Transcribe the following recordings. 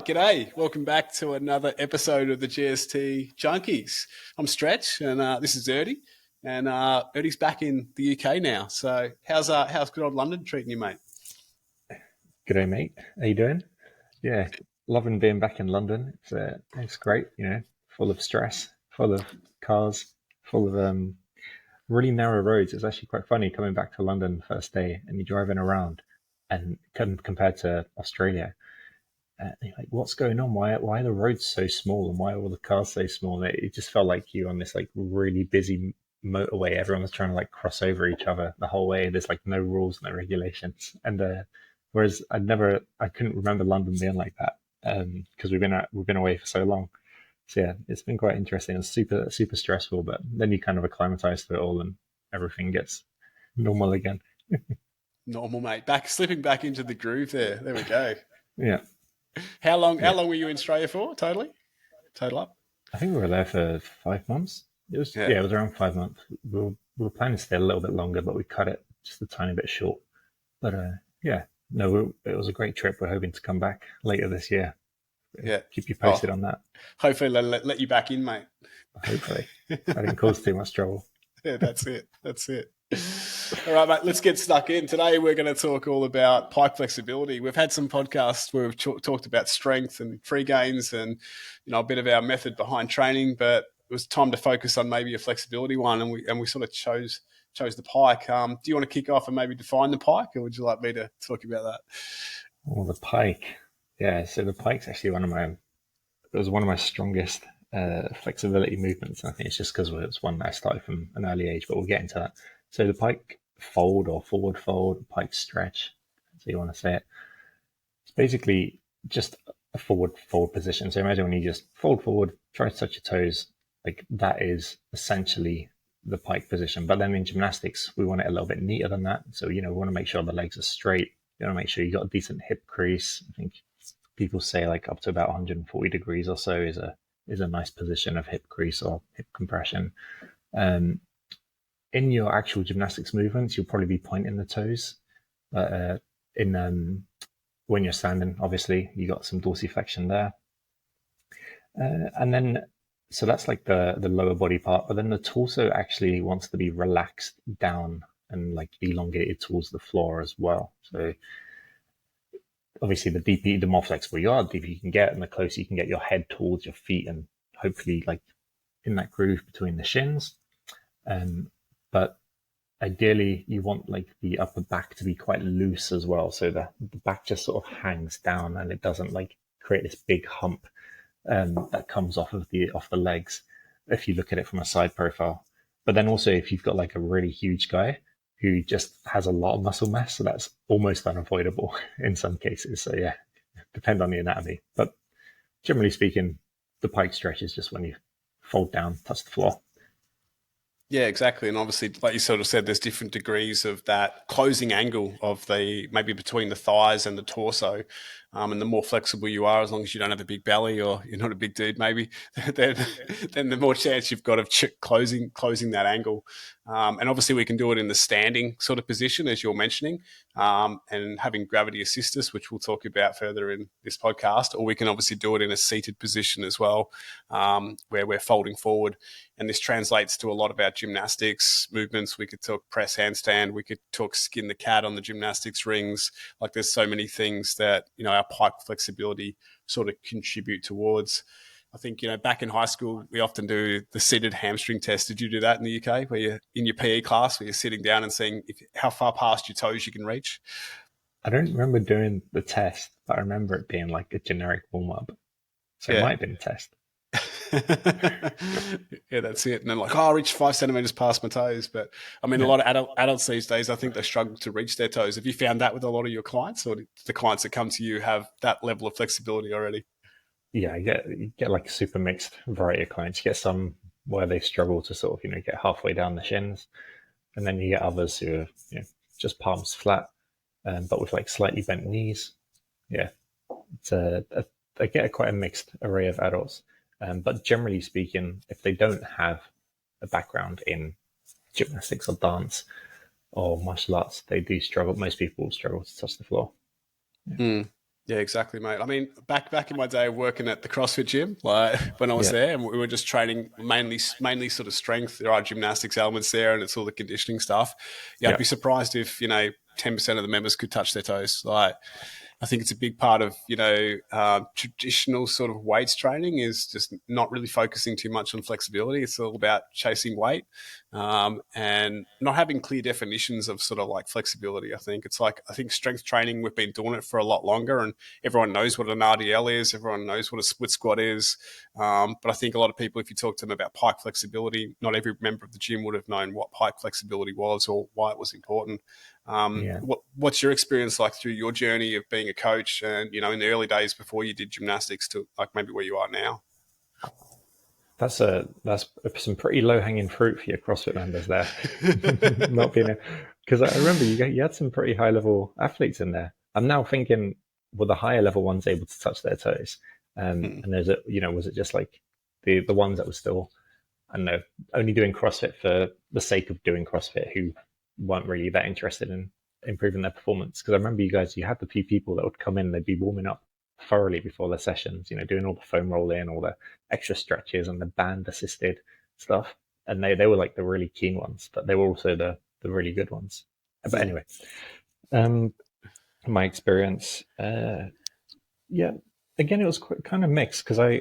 G'day, welcome back to another episode of the GST Junkies. I'm StreTch and this is Erdi, and Erdi's back in the UK now. So how's good old London treating you, mate? G'day, mate. How you doing? Yeah, loving being back in London. It's great, full of stress, full of cars, full of really narrow roads. It's actually quite funny coming back to London the first day and you're driving around and compared to Australia. And you're like, what's going on? Why are the roads so small and why are all the cars so small? And it just felt like you on this like really busy motorway. Everyone was trying to like cross over each other the whole way. There's like no rules, no regulations. And whereas I couldn't remember London being like that because we've been away for so long. So yeah, it's been quite interesting and super super stressful. But then you kind of acclimatize to it all and everything gets normal again. Normal, mate. Slipping back into the groove there. There we go. Yeah. How long were you in Australia for, total up? I think we were there for 5 months. It was around 5 months. We were planning to stay a little bit longer, but we cut it just a tiny bit short. But it was a great trip. We're hoping to come back later this year. Yeah, keep you posted on that. Hopefully let you back in, mate. Hopefully, I didn't cause too much trouble. Yeah, that's it. All right, mate, let's get stuck in. Today we're going to talk all about pike flexibility. We've had some podcasts where we've talked about strength and free gains and a bit of our method behind training, but it was time to focus on maybe a flexibility one, and we sort of chose the pike. Do you want to kick off and maybe define the pike, or would you like me to talk about that? Well, the pike. Yeah, so the pike's actually one of my strongest flexibility movements. I think it's just because it's one that I started from an early age, but we'll get into that. So the pike fold or forward fold, pike stretch, so you want to say it. It's basically just a forward position. So imagine when you just fold forward, try to touch your toes, like that is essentially the pike position. But then in gymnastics, we want it a little bit neater than that. So, we want to make sure the legs are straight. You want to make sure you got a decent hip crease. I think people say like up to about 140 degrees or so is a nice position of hip crease or hip compression. In your actual gymnastics movements, you'll probably be pointing the toes. But when you're standing, obviously, you got some dorsiflexion there. And then, so that's like the lower body part. But then the torso actually wants to be relaxed down and like elongated towards the floor as well. So obviously the more flexible you are, the deeper you can get and the closer you can get your head towards your feet and hopefully like in that groove between the shins. But ideally you want like the upper back to be quite loose as well. So the back just sort of hangs down and it doesn't like create this big hump that comes off the legs if you look at it from a side profile. But then also if you've got like a really huge guy who just has a lot of muscle mass, so that's almost unavoidable in some cases. So yeah, depend on the anatomy. But generally speaking, the pike stretch is just when you fold down, touch the floor. Yeah, exactly. And obviously, like you sort of said, there's different degrees of that closing angle of maybe between the thighs and the torso. And the more flexible you are, as long as you don't have a big belly or you're not a big dude, maybe, then the more chance you've got of closing that angle. And obviously, we can do it in the standing sort of position, as you're mentioning, and having gravity assist us, which we'll talk about further in this podcast. Or we can obviously do it in a seated position as well, where we're folding forward. And this translates to a lot of our gymnastics movements. We could talk press handstand. We could talk skin the cat on the gymnastics rings. Like there's so many things that, our pike flexibility sort of contribute towards. I think, back in high school, we often do the seated hamstring test. Did you do that in the UK where you're in your PE class where you're sitting down and seeing how far past your toes you can reach? I don't remember doing the test, but I remember it being like a generic warm-up. So It might have been a test. Yeah, that's it. And then like, I reached 5 centimeters past my toes. But I mean, a lot of adults these days, I think they struggle to reach their toes. Have you found that with a lot of your clients, or do the clients that come to you have that level of flexibility already? Yeah, you get like a super mixed variety of clients. You get some where they struggle to sort of, get halfway down the shins. And then you get others who are, just palms flat, but with like slightly bent knees. Yeah, I get quite a mixed array of adults. But generally speaking, if they don't have a background in gymnastics or dance or martial arts, they do struggle. Most people struggle to touch the floor. Yeah. Yeah, exactly, mate. I mean, back in my day working at the CrossFit gym, like when I was Yeah, there, and we were just training mainly sort of strength. There are gymnastics elements there, and it's all the conditioning stuff. Yeah, I'd yeah, be surprised if 10% of the members could touch their toes. Like, I think it's a big part of traditional sort of weights training is just not really focusing too much on flexibility. It's all about chasing weight and not having clear definitions of sort of like flexibility. I think strength training, we've been doing it for a lot longer, and everyone knows what an RDL is. Everyone knows what a split squat is. But I think a lot of people, if you talk to them about pike flexibility, not every member of the gym would have known what pike flexibility was or why it was important. yeah. What's your experience like through your journey of being a coach and, in the early days before you did gymnastics to like maybe where you are now? That's some pretty low hanging fruit for your CrossFit members there. Not being because I remember you had some pretty high level athletes in there. I'm now thinking, were the higher level ones able to touch their toes? Mm. And was it just like the ones that were still, I don't know, only doing CrossFit for the sake of doing CrossFit, who weren't really that interested in improving their performance? Because I remember you had the few people that would come in, they'd be warming up thoroughly before their sessions, doing all the foam roll in, all the extra stretches and the band assisted stuff. And they were like the really keen ones, but they were also the really good ones. But Mm. anyway, um, my experience, yeah, again, it was kind of mixed because I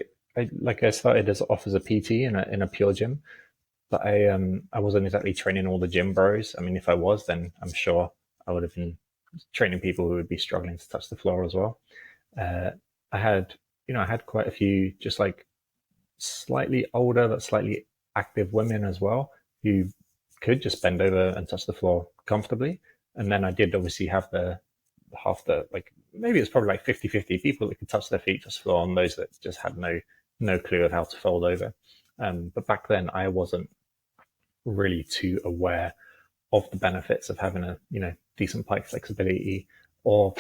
started off as a PT in a pure gym, but I wasn't exactly training all the gym bros. I mean, if I was, then I'm sure I would have been training people who would be struggling to touch the floor as well. Uh, I had quite a few just like slightly older but slightly active women as well who could just bend over and touch the floor comfortably. And then I did obviously have the half the like maybe it's probably like 50-50 people that could touch their feet touch the floor and those that just had no clue of how to fold over. But back then I wasn't really too aware of the benefits of having a decent pike flexibility, or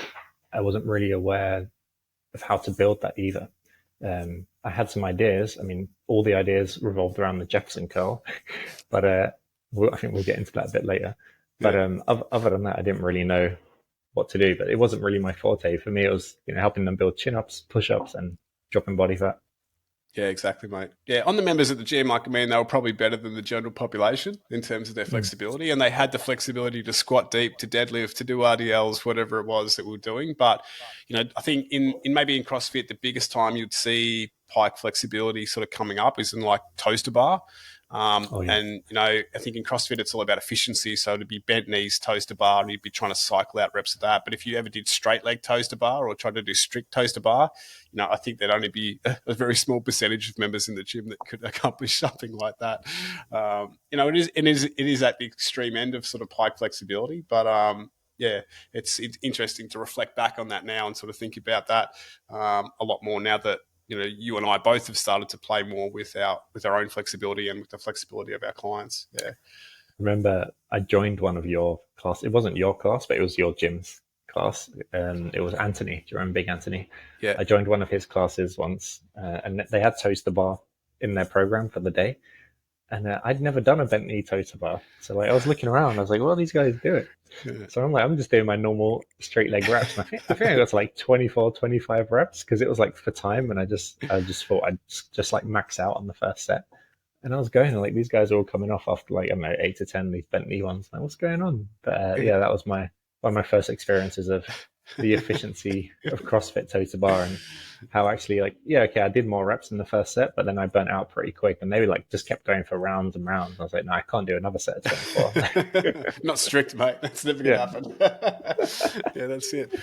I wasn't really aware of how to build that either. I had some ideas. I mean, all the ideas revolved around the Jefferson Curl, but I think we'll get into that a bit later. But Yeah. other than that, I didn't really know what to do. But it wasn't really my forte. For me, it was helping them build chin ups, push ups, and dropping body fat. Yeah, exactly, mate. Yeah, on the members at the gym, I mean, they were probably better than the general population in terms of their Mm. flexibility, and they had the flexibility to squat deep, to deadlift, to do RDLs, whatever it was that we were doing. But I think in maybe in CrossFit, the biggest time you'd see pike flexibility sort of coming up is in like toaster bar. Oh yeah, And I think in CrossFit it's all about efficiency. So to be bent knees, toaster bar, and you'd be trying to cycle out reps of that. But if you ever did straight leg toaster bar or tried to do strict toaster bar, I think there'd only be a very small percentage of members in the gym that could accomplish something like that. It is at the extreme end of sort of pike flexibility, but yeah, it's interesting to reflect back on that now and sort of think about that a lot more now that you and I both have started to play more with our own flexibility and with the flexibility of our clients. Yeah. remember I joined one of your class. It wasn't your class, but it was your gym's class. It was Anthony. Do you remember Big Anthony? Yeah. I joined one of his classes once, and they had toaster bar in their program for the day. And I'd never done a bent knee toaster bar. So like I was looking around, I was like, what are these guys doing? Yeah. So I'm just doing my normal straight leg reps. And I think I got to like 24, 25 reps because it was like for time. And I just thought I'd just like max out on the first set. And I was going and like these guys are all coming off after like, I don't know, 8 to 10, these bent knee ones. Like, what's going on? But Yeah. yeah, that was one of my first experiences of the efficiency of CrossFit total bar and how actually like, yeah, okay, I did more reps in the first set, but then I burnt out pretty quick and they like just kept going for rounds and rounds. I was like, no, I can't do another set of 24. Not strict, mate. That's never going to Yeah. happen. Yeah, that's it.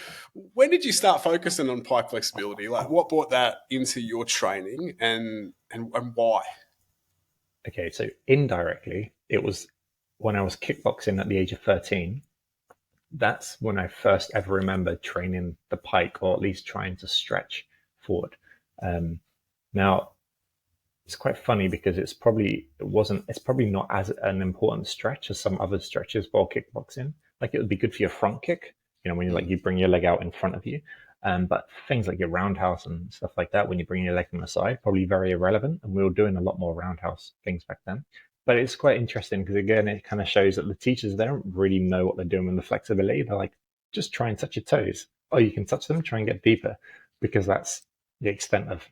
When did you start focusing on pike flexibility? Like, what brought that into your training, and why? Okay, so indirectly, it was when I was kickboxing at the age of 13. That's when I first ever remember training the pike, or at least trying to stretch forward. Now, it's quite funny because it's probably not as an important stretch as some other stretches while kickboxing. Like it would be good for your front kick, when you bring your leg out in front of you. But things like your roundhouse and stuff like that, when you bring your leg on the side, probably very irrelevant. And we were doing a lot more roundhouse things back then. But it's quite interesting because again, it kind of shows that the teachers, they don't really know what they're doing with the flexibility. They're like, just try and touch your toes. oh, you can touch them, try and get deeper, because that's the extent of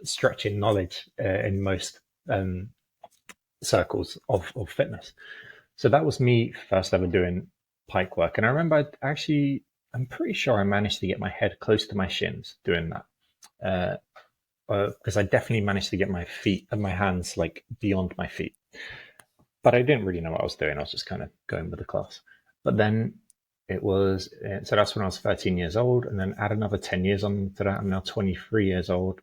stretching knowledge in most um, circles of fitness. So that was me first ever doing pike work. And I remember I'm pretty sure I managed to get my head close to my shins doing that. Because I definitely managed to get my feet and my hands like beyond my feet. But I didn't really know what I was doing. I was just kind of going with the class. But then so that's when I was 13 years old. And then add another 10 years on to that. I'm now 23 years old.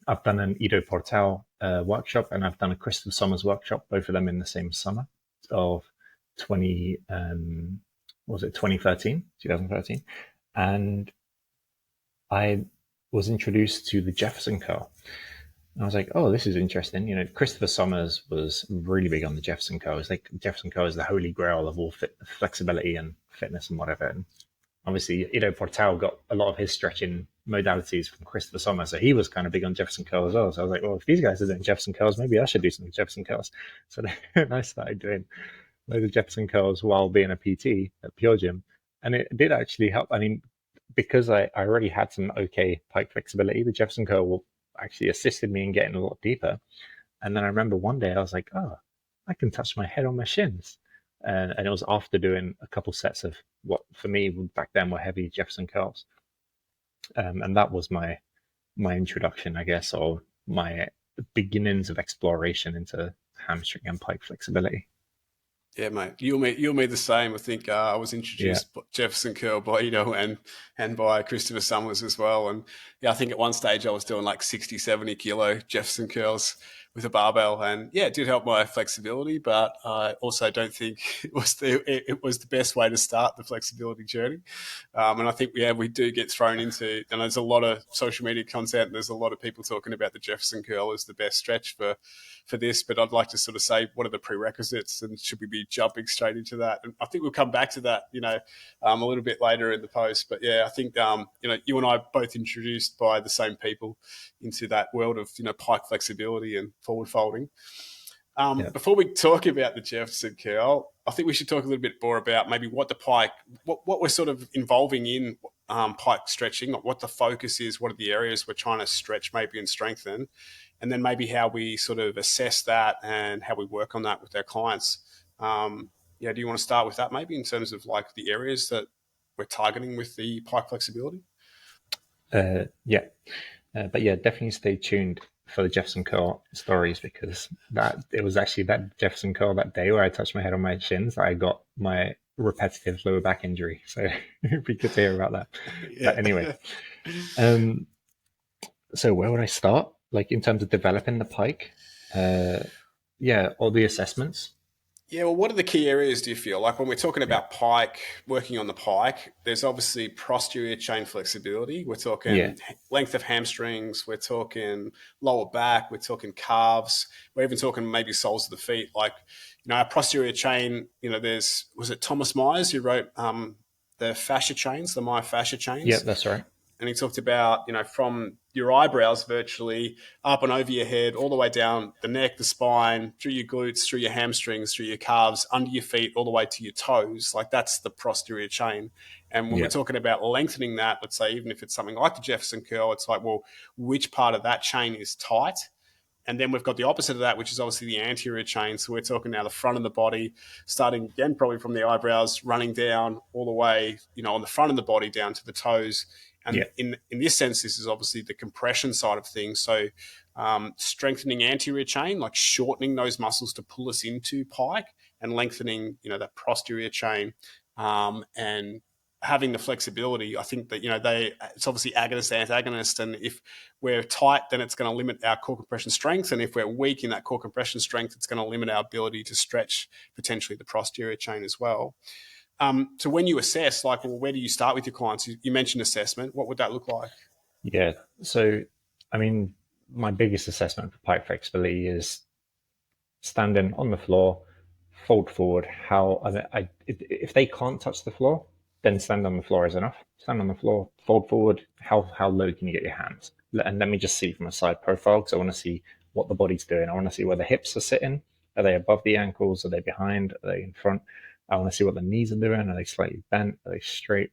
I've done an Ido Portal workshop, and I've done a Christopher Sommers workshop, both of them in the same summer of 2013. And I was introduced to the Jefferson Curl. And I was like, oh, this is interesting. Christopher Sommers was really big on the Jefferson Curl. It's like Jefferson Curl is the holy grail of all flexibility and fitness and whatever. And obviously, Ido Portal got a lot of his stretching modalities from Christopher Sommers, so he was kind of big on Jefferson Curl as well. So I was like, well, if these guys are doing Jefferson Curls, maybe I should do some Jefferson Curls. So then I started doing loads of Jefferson Curls while being a PT at Pure Gym, and it did actually help. I mean, because I already had some okay pike flexibility, the Jefferson Curl actually assisted me in getting a lot deeper. And then I remember one day I was like, oh, I can touch my head on my shins. And it was after doing a couple sets of what for me back then were heavy Jefferson curls. And that was my introduction, I guess, or my beginnings of exploration into hamstring and pike flexibility. Yeah, mate. You'll me the same. I think I was introduced Jefferson Curl by and by Christopher Summers as well. And yeah, I think at one stage I was doing like 60, 70 kilo Jefferson curls with a barbell, and yeah, it did help my flexibility. But I also don't think it was the best way to start the flexibility journey. And I think we do get thrown into, and there's a lot of social media content. And there's a lot of people talking about the Jefferson Curl as the best stretch for this, but I'd like to sort of say what are the prerequisites, and should we be jumping straight into that? And I think we'll come back to that, a little bit later in the post. But yeah, I think you and I both introduced by the same people into that world of pike flexibility and forward folding. Before we talk about the Jefferson Curl, I think we should talk a little bit more about maybe what the pike, what we're sort of involving in pike stretching, what the focus is, what are the areas we're trying to stretch maybe and strengthen, and then maybe how we sort of assess that and how we work on that with our clients. Do you want to start with that maybe in terms of like the areas that we're targeting with the pike flexibility? But yeah, definitely stay tuned for the Jefferson Curl stories, because it was actually that Jefferson Curl that day where I touched my head on my shins that I got my repetitive lower back injury. So it'd be good to hear about that. Yeah. But anyway, so where would I start? Like in terms of developing the pike? All the assessments. Yeah, well, what are the key areas do you feel? Like when we're talking about pike, working on the pike, there's obviously posterior chain flexibility. We're talking length of hamstrings. We're talking lower back. We're talking calves. We're even talking maybe soles of the feet. Like, our posterior chain, was it Thomas Myers who wrote the fascia chains, the myofascia chains? Yeah, that's right. And he talked about, from your eyebrows virtually up and over your head, all the way down the neck, the spine, through your glutes, through your hamstrings, through your calves, under your feet, all the way to your toes. Like that's the posterior chain. And when we're talking about lengthening that, let's say, even if it's something like the Jefferson Curl, it's like, well, which part of that chain is tight? And then we've got the opposite of that, which is obviously the anterior chain. So we're talking now the front of the body, starting again probably from the eyebrows, running down all the way, on the front of the body down to the toes. And in this sense, this is obviously the compression side of things. So strengthening anterior chain, like shortening those muscles to pull us into pike, and lengthening, that posterior chain, and having the flexibility. I think that, it's obviously agonist, antagonist. And if we're tight, then it's going to limit our core compression strength. And if we're weak in that core compression strength, it's going to limit our ability to stretch potentially the posterior chain as well. So when you assess, like, well, where do you start with your clients? You mentioned assessment. What would that look like? Yeah. So, I mean, my biggest assessment for pike flexibility is standing on the floor, fold forward. If they can't touch the floor, then stand on the floor is enough. Stand on the floor, fold forward. How low can you get your hands? And let me just see from a side profile, because I want to see what the body's doing. I want to see where the hips are sitting. Are they above the ankles? Are they behind? Are they in front? I want to see what the knees are doing. Are they slightly bent? Are they straight?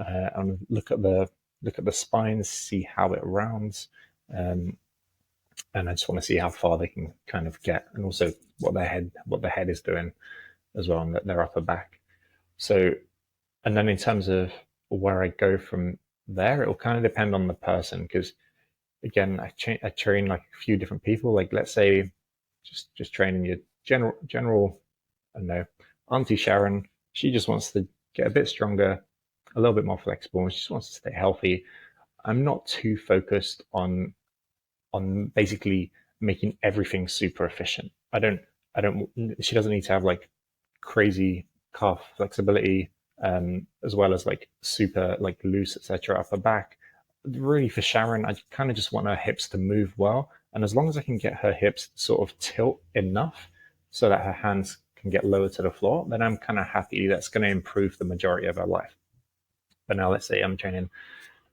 and look at the spines, see how it rounds, and I just want to see how far they can kind of get, and also what their head is doing as well, and their upper back. So, and then in terms of where I go from there, it will kind of depend on the person, because again, I train like a few different people. Like let's say just training your general, I don't know, Auntie Sharon. She just wants to get a bit stronger, a little bit more flexible, and she just wants to stay healthy. I'm not too focused on basically making everything super efficient. She doesn't need to have like crazy calf flexibility, as well as like super like loose, etc. upper back. Really for Sharon, I kind of just want her hips to move well. And as long as I can get her hips to sort of tilt enough so that her hands can get lower to the floor, then I'm kind of happy. That's going to improve the majority of her life. But now let's say I'm training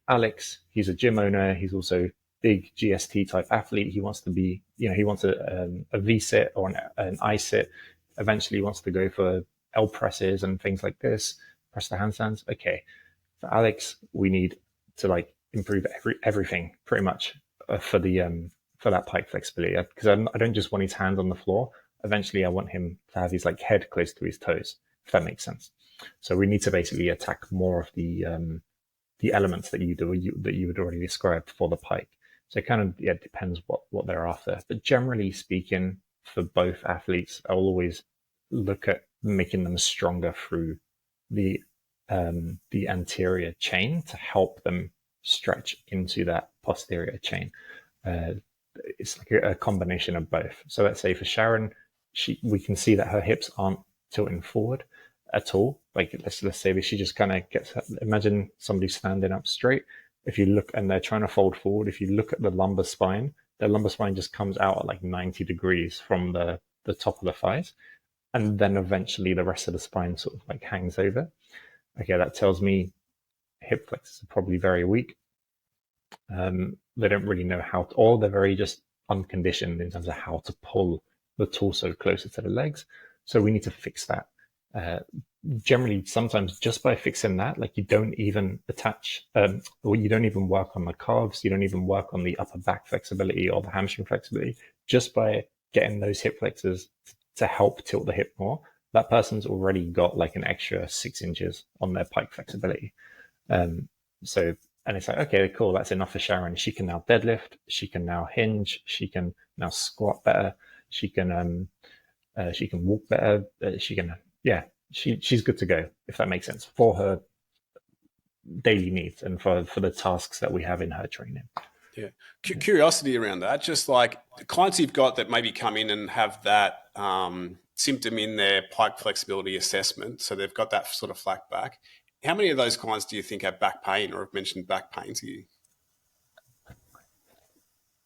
Alex. He's a gym owner. He's also big GST type athlete. He wants to be, he wants a V sit or an I sit. Eventually, he wants to go for L presses and things like this, press the handstands. Okay, for Alex, we need to like improve everything pretty much for that pike flexibility, because I don't just want his hands on the floor. Eventually, I want him to have his like head close to his toes, if that makes sense. So we need to basically attack more of the elements that you would already described for the pike. So it kind of depends what they're after. But generally speaking, for both athletes, I'll always look at making them stronger through the anterior chain to help them stretch into that posterior chain. It's like a combination of both. So let's say for Sharon, we can see that her hips aren't tilting forward at all. Like let's say that she just kind of gets. Imagine somebody standing up straight. If you look and they're trying to fold forward, if you look at the lumbar spine, the lumbar spine just comes out at like 90 degrees from the top of the thighs, and then eventually the rest of the spine sort of like hangs over. Okay, that tells me hip flexors are probably very weak. They don't really know how to, or they're very just unconditioned in terms of how to pull the torso closer to the legs. So we need to fix that. Generally, sometimes just by fixing that, like you don't even attach, or you don't even work on the calves, you don't even work on the upper back flexibility or the hamstring flexibility, just by getting those hip flexors to help tilt the hip more, that person's already got like an extra 6 inches on their pike flexibility. And it's like, okay, cool, that's enough for Sharon. She can now deadlift, she can now hinge, she can now squat better, she can walk better, she's good to go, if that makes sense, for her daily needs and for the tasks that we have in her training. Yeah. Curiosity around that, just like the clients you've got that maybe come in and have that symptom in their pike flexibility assessment, so they've got that sort of flat back. How many of those clients do you think have back pain or have mentioned back pain to you?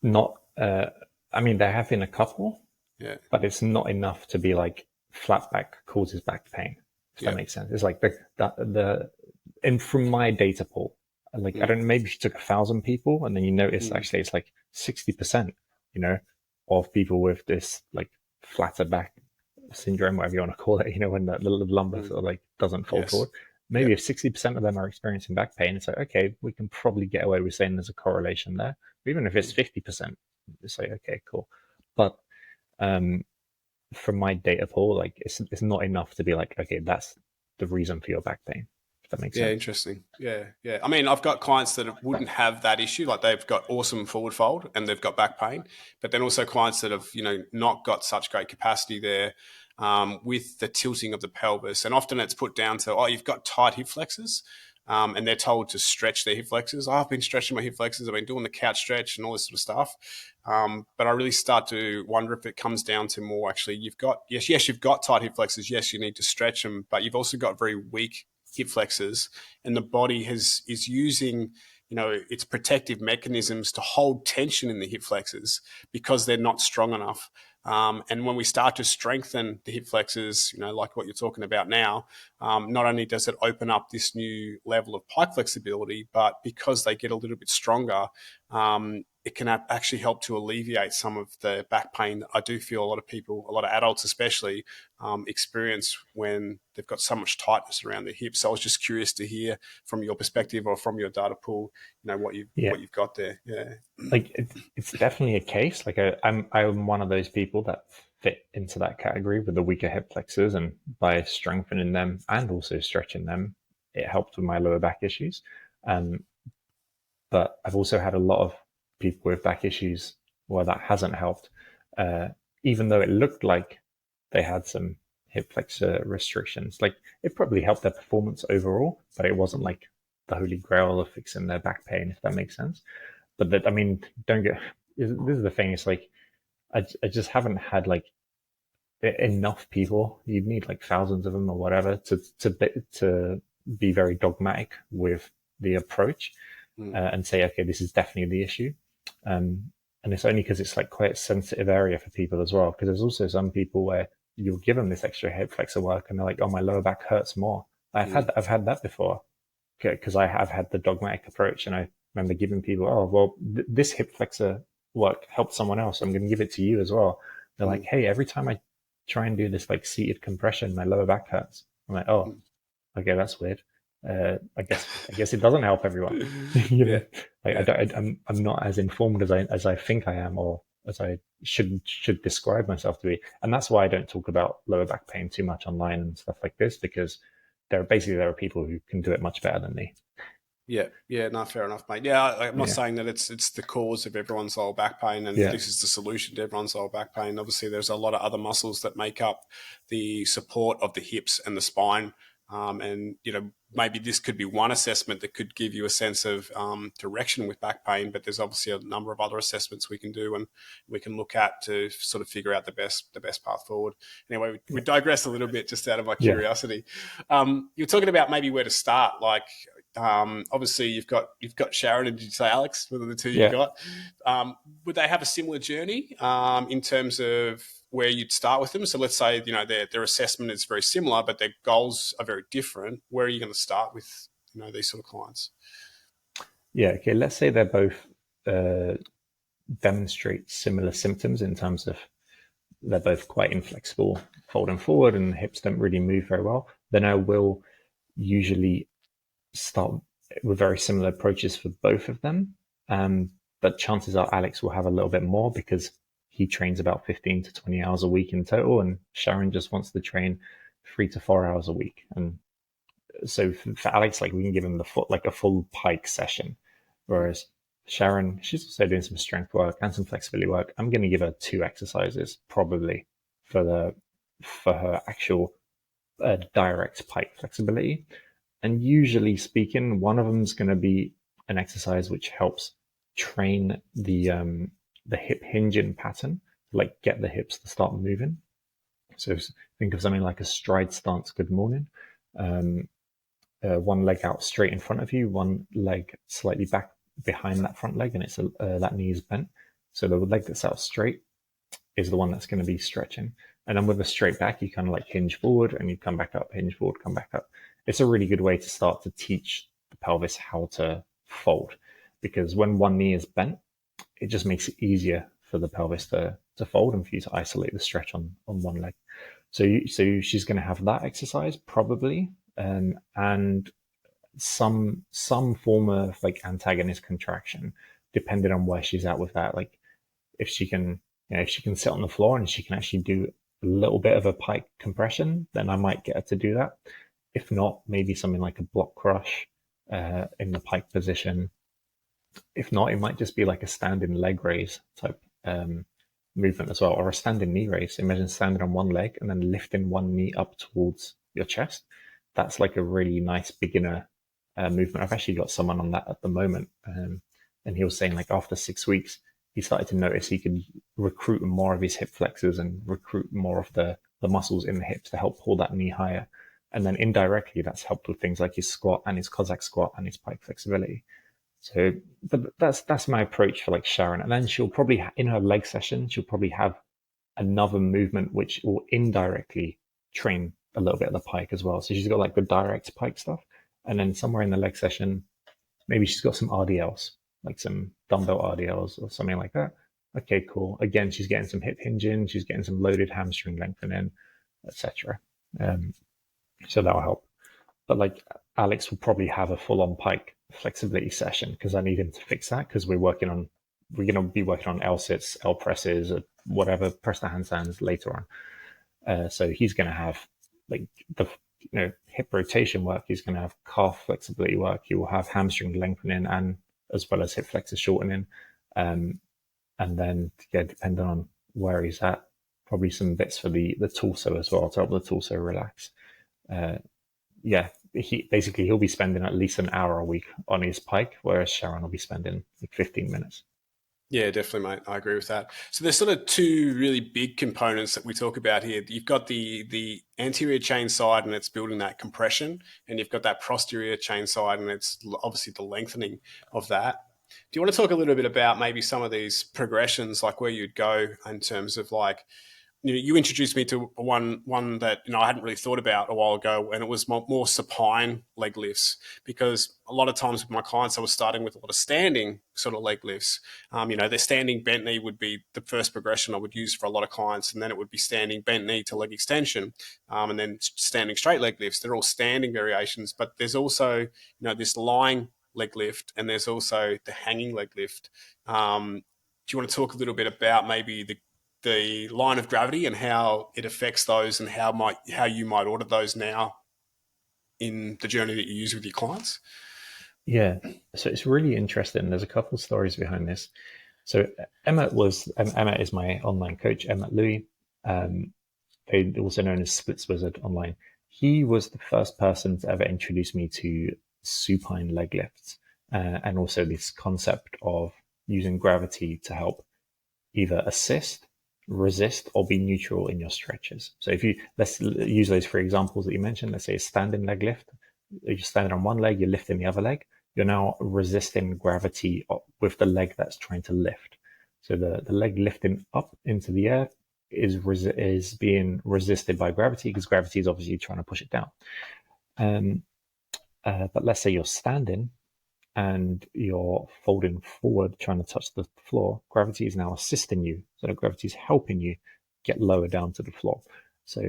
Not, I mean, there have been a couple, yeah, but it's not enough to be like flat back causes back pain, if that makes sense. It's like and from my data pool, like I don't know, maybe if you took 1,000 people and then you notice actually it's like 60%, of people with this like flatter back syndrome, whatever you want to call it, when the lumbar sort of like doesn't fold forward. Maybe if 60% of them are experiencing back pain, it's like, okay, we can probably get away with saying there's a correlation there. But even if it's 50%, it's like, okay, cool. But from my data pool, like it's not enough to be like, okay, that's the reason for your back pain. If that makes sense. Yeah, interesting. Yeah. I mean, I've got clients that wouldn't have that issue, like they've got awesome forward fold and they've got back pain, but then also clients that have, not got such great capacity there. With the tilting of the pelvis. And often it's put down to, you've got tight hip flexors, and they're told to stretch their hip flexors. I've been stretching my hip flexors. I've been doing the couch stretch and all this sort of stuff. But I really start to wonder if it comes down to more actually, you've got tight hip flexors. Yes, you need to stretch them, but you've also got very weak hip flexors, and the body is using its protective mechanisms to hold tension in the hip flexors because they're not strong enough. And when we start to strengthen the hip flexors, like what you're talking about now, not only does it open up this new level of pike flexibility, but because they get a little bit stronger, it can actually help to alleviate some of the back pain that I do feel a lot of people, a lot of adults especially, experience when they've got so much tightness around their hips. So I was just curious to hear from your perspective or from your data pool, what you've got there. Yeah, like it's definitely a case. Like I'm one of those people that fit into that category with the weaker hip flexors, and by strengthening them and also stretching them, it helped with my lower back issues. But I've also had a lot of people with back issues where that hasn't helped, even though it looked like they had some hip flexor restrictions. Like it probably helped their performance overall, but it wasn't like the holy grail of fixing their back pain, if that makes sense. But that, I mean, don't get, this is the thing. It's like, I just haven't had like enough people. You'd need like thousands of them or whatever to be very dogmatic with the approach and say, okay, this is definitely the issue. And it's only because it's like quite a sensitive area for people as well. Because there's also some people where you'll give them this extra hip flexor work and they're like, oh, my lower back hurts more. I've had that before because I have had the dogmatic approach, and I remember giving people, oh, well, this hip flexor work helped someone else. I'm going to give it to you as well. They're like, hey, every time I try and do this like seated compression, my lower back hurts. I'm like, oh, okay, that's weird. I guess it doesn't help everyone. You know? I'm not as informed as I think I am, or as I should describe myself to be. And that's why I don't talk about lower back pain too much online and stuff like this, because there are people who can do it much better than me. Yeah, no, fair enough, mate. Yeah, I'm not saying that it's the cause of everyone's lower back pain and this is the solution to everyone's lower back pain. Obviously, there's a lot of other muscles that make up the support of the hips and the spine. And, maybe this could be one assessment that could give you a sense of direction with back pain, but there's obviously a number of other assessments we can do and we can look at to sort of figure out the best path forward. Anyway, we digress a little bit just out of my curiosity. You're talking about maybe where to start, like obviously you've got Sharon and did you say Alex? What are the two you've got? Would they have a similar journey in terms of where you'd start with them? So let's say, their assessment is very similar, but their goals are very different. Where are you going to start with, these sort of clients? Yeah. Okay. Let's say they're both demonstrate similar symptoms in terms of they're both quite inflexible, folding forward, and hips don't really move very well. Then I will usually start with very similar approaches for both of them. But chances are Alex will have a little bit more because he trains about 15 to 20 hours a week in total, and Sharon just wants to train 3 to 4 hours a week. And so for Alex, like we can give him a full Pike session, whereas Sharon, she's also doing some strength work and some flexibility work. I'm going to give her 2 exercises probably for her actual direct Pike flexibility. And usually speaking, one of them is going to be an exercise which helps train the hip hinging pattern, like get the hips to start moving. So think of something like a stride stance. Good morning. One leg out straight in front of you, one leg slightly back behind that front leg, and it's that knee is bent. So the leg that's out straight is the one that's going to be stretching. And then with the straight back, you kind of like hinge forward and you come back up, hinge forward, come back up. It's a really good way to start to teach the pelvis how to fold, because when one knee is bent, it just makes it easier for the pelvis to fold and for you to isolate the stretch on one leg. So she's going to have that exercise probably, and some form of like antagonist contraction, depending on where she's at with that. Like if she can sit on the floor and she can actually do a little bit of a Pike compression, then I might get her to do that. If not, maybe something like a block crush in the Pike position. If not, it might just be like a standing leg raise type movement as well, or a standing knee raise. Imagine standing on one leg and then lifting one knee up towards your chest. That's like a really nice beginner movement. I've actually got someone on that at the moment, and he was saying like after 6 weeks, he started to notice he could recruit more of his hip flexors and recruit more of the muscles in the hips to help pull that knee higher. And then indirectly, that's helped with things like his squat and his Cossack squat and his Pike flexibility. So that's my approach for like Sharon. And then she'll probably, in her leg session, she'll probably have another movement which will indirectly train a little bit of the Pike as well. So she's got like the direct Pike stuff. And then somewhere in the leg session, maybe she's got some RDLs. like some dumbbell RDLs or something like that. Okay, cool. Again, she's getting some hip hinging, she's getting some loaded hamstring lengthening, etc. So that'll help. But like Alex will probably have a full-on Pike flexibility session because I need him to fix that because we're going to be working on L sits, L presses, or whatever, press the handstands later on. So he's going to have like the hip rotation work. He's going to have calf flexibility work. He will have hamstring lengthening and as well as hip flexor shortening. And then depending on where he's at, probably some bits for the torso as well to help the torso relax. He'll be spending at least an hour a week on his Pike, whereas Sharon will be spending like 15 minutes. Yeah, definitely, mate. I agree with that. So there's sort of two really big components that we talk about here. You've got the anterior chain side, and it's building that compression, and you've got that posterior chain side, and it's obviously the lengthening of that. Do you want to talk a little bit about maybe some of these progressions, like where you'd go in terms of like, you introduced me to one that I hadn't really thought about a while ago, and it was more supine leg lifts, because a lot of times with my clients, I was starting with a lot of standing sort of leg lifts. Their standing bent knee would be the first progression I would use for a lot of clients, and then it would be standing bent knee to leg extension, and then standing straight leg lifts. They're all standing variations, but there's also this lying leg lift, and there's also the hanging leg lift. Do you want to talk a little bit about maybe the line of gravity and how it affects those, and how you might order those now in the journey that you use with your clients? Yeah, so it's really interesting. There's a couple of stories behind this. So Emma is my online coach, Emma Louis, also known as Splits Wizard online. He was the first person to ever introduce me to supine leg lifts, and also this concept of using gravity to help either assist, resist, or be neutral in your stretches. So let's use those three examples that you mentioned. Let's say a standing leg lift. You're standing on one leg, you're lifting the other leg. You're now resisting gravity with the leg that's trying to lift. So the leg lifting up into the air is being resisted by gravity, because gravity is obviously trying to push it down. But let's say you're standing and you're folding forward, trying to touch the floor. Gravity is now assisting you. So gravity is helping you get lower down to the floor. So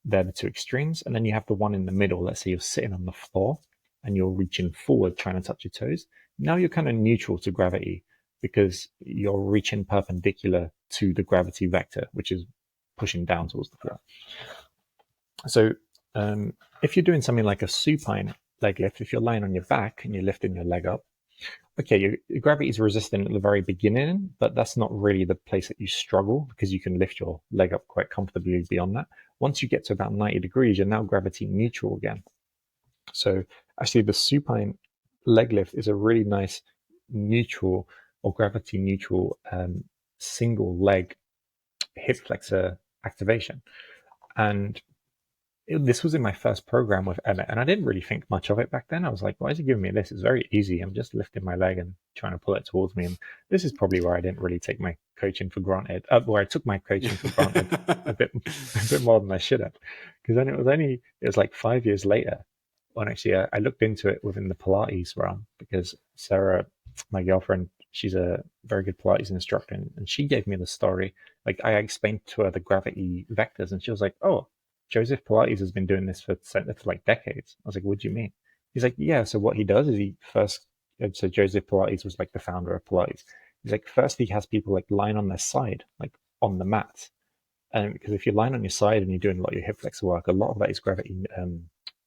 they're the two extremes. And then you have the one in the middle. Let's say you're sitting on the floor and you're reaching forward, trying to touch your toes. Now you're kind of neutral to gravity because you're reaching perpendicular to the gravity vector, which is pushing down towards the floor. So if you're doing something like a supine leg lift, if you're lying on your back and you're lifting your leg up, okay, your gravity is resistant at the very beginning, but that's not really the place that you struggle, because you can lift your leg up quite comfortably beyond that. Once you get to about 90 degrees, you're now gravity neutral again. So actually the supine leg lift is a really nice neutral or gravity neutral single leg hip flexor activation. And this was in my first program with Emmett, and I didn't really think much of it back then. I was like, why is he giving me this? It's very easy. I'm just lifting my leg and trying to pull it towards me. And this is probably where I didn't really take my coaching for granted, where I took my coaching for granted a bit more than I should have. Because then it was like 5 years later when actually I looked into it within the Pilates realm, because Sarah, my girlfriend, she's a very good Pilates instructor, and she gave me the story. Like, I explained to her the gravity vectors, and she was like, oh, Joseph Pilates has been doing this for like decades. I was like, what do you mean? He's like, yeah, so what he does is so Joseph Pilates was like the founder of Pilates. He's like, first he has people like lying on their side, like on the mat. And because if you're lying on your side and you're doing a lot of your hip flexor work, a lot of that is gravity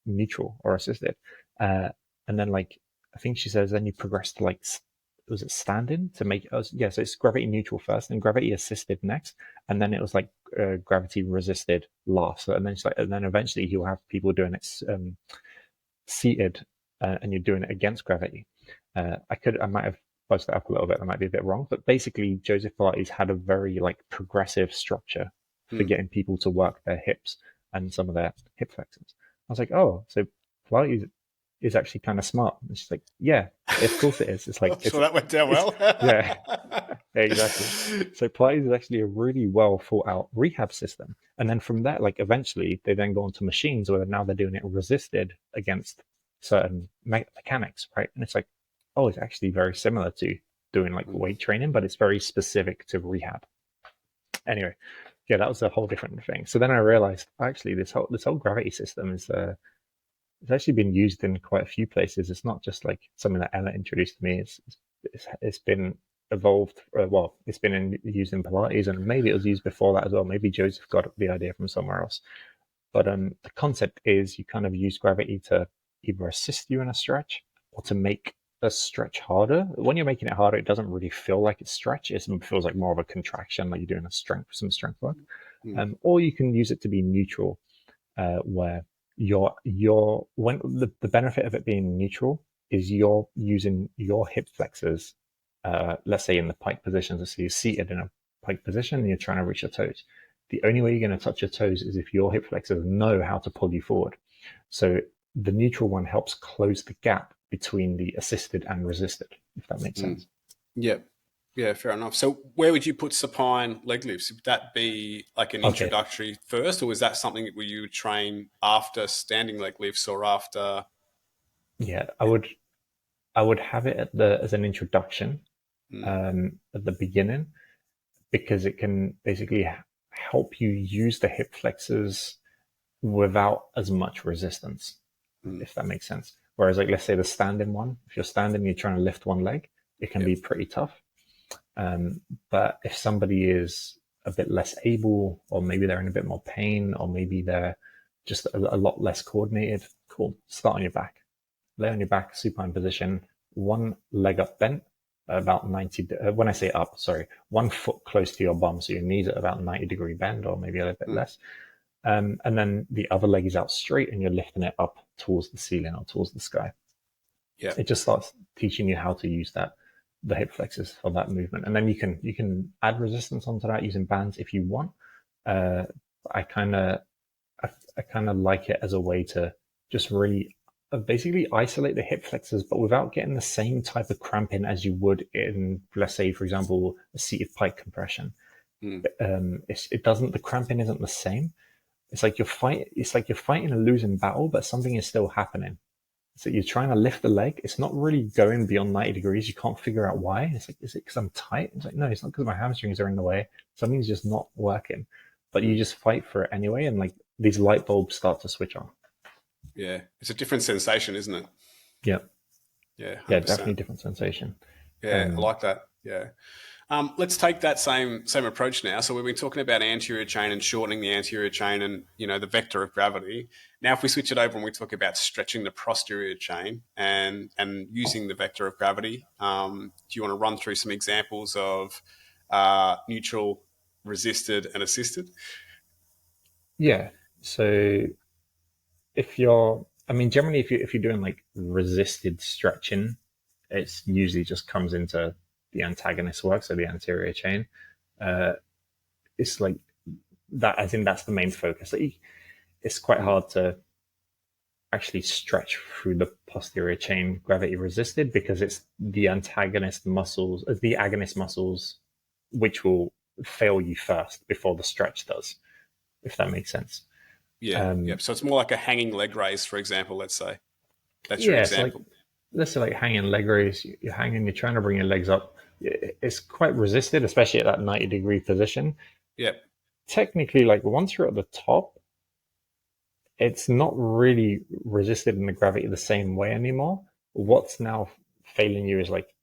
neutral or assisted. And then like, I think she says, then you progress to like, was it standing to make us? Yeah, so it's gravity neutral first and gravity assisted next. And then it was like gravity resisted last. So, and then eventually you'll have people doing it seated and you're doing it against gravity. I might have buzzed it up a little bit. I might be a bit wrong, but basically Joseph Pilates had a very like progressive structure for getting people to work their hips and some of their hip flexors. I was like, oh, so Pilates is actually kind of smart. And she's like, yeah, of course it is. It's like, so that went down well. Yeah, exactly. So Pilates is actually a really well thought out rehab system. And then from that, like eventually they then go onto machines where now they're doing it resisted against certain mechanics, right? And it's like, oh, it's actually very similar to doing like weight training, but it's very specific to rehab. Anyway, yeah, that was a whole different thing. So then I realized actually this whole gravity system is it's actually been used in quite a few places. It's not just like something that Emma introduced to me. It's been evolved. Well, it's been used in Pilates, and maybe it was used before that as well. Maybe Joseph got the idea from somewhere else. But the concept is you kind of use gravity to either assist you in a stretch or to make a stretch harder. When you're making it harder, it doesn't really feel like it's stretch. It feels like more of a contraction, like you're doing some strength work. Or you can use it to be neutral, where when the benefit of it being neutral is you're using your hip flexors, let's say in the pike position. So you're seated in a pike position and you're trying to reach your toes. The only way you're going to touch your toes is if your hip flexors know how to pull you forward. So the neutral one helps close the gap between the assisted and resisted, if that makes sense. Yeah. Yeah, fair enough. So where would you put supine leg lifts? Would that be like an introductory first, or is that something where you would train after standing leg lifts or after? Yeah, I would have it as an introduction at the beginning, because it can basically help you use the hip flexors without as much resistance, if that makes sense. Whereas, like, let's say the standing one, if you're standing, you're trying to lift one leg, it can be pretty tough. But if somebody is a bit less able, or maybe they're in a bit more pain, or maybe they're just a lot less coordinated, cool. Start on your back. Lay on your back, supine position, one leg up bent, about 90, when I say up, sorry, 1 foot close to your bum, so your knees at about 90-degree bend, or maybe a little bit less. And then the other leg is out straight and you're lifting it up towards the ceiling or towards the sky. Yeah. It just starts teaching you how to use the hip flexors for that movement. And then you can add resistance onto that using bands if you want. I kind of like it as a way to just really basically isolate the hip flexors, but without getting the same type of cramping as you would in, let's say, for example, a seated pike compression. The cramping isn't the same. It's like you're fighting a losing battle, but something is still happening. So you're trying to lift the leg. It's not really going beyond 90 degrees. You can't figure out why. It's like, is it because I'm tight? It's like, no, it's not because my hamstrings are in the way. Something's just not working. But you just fight for it anyway, and like these light bulbs start to switch on. Yeah, it's a different sensation, isn't it? Yeah. Yeah, 100%. Yeah, definitely different sensation. Yeah, I like that. Yeah. Let's take that same approach now. So we've been talking about anterior chain and shortening the anterior chain and, the vector of gravity. Now, if we switch it over and we talk about stretching the posterior chain and using the vector of gravity, do you want to run through some examples of neutral, resisted, and assisted? Yeah. So generally if you're doing like resisted stretching, it's usually just comes into the antagonist work, so the anterior chain. It's like that. I think that's the main focus. It's quite hard to actually stretch through the posterior chain gravity resisted, because it's the agonist muscles which will fail you first before the stretch does, if that makes sense. Yeah. So it's more like a hanging leg raise, for example, let's say. That's your example. So let's say like hanging leg raise, you're hanging, you're trying to bring your legs up. It's quite resisted, especially at that 90-degree position. Yep. Technically, like once you're at the top, it's not really resisted in the gravity the same way anymore. What's now failing you is like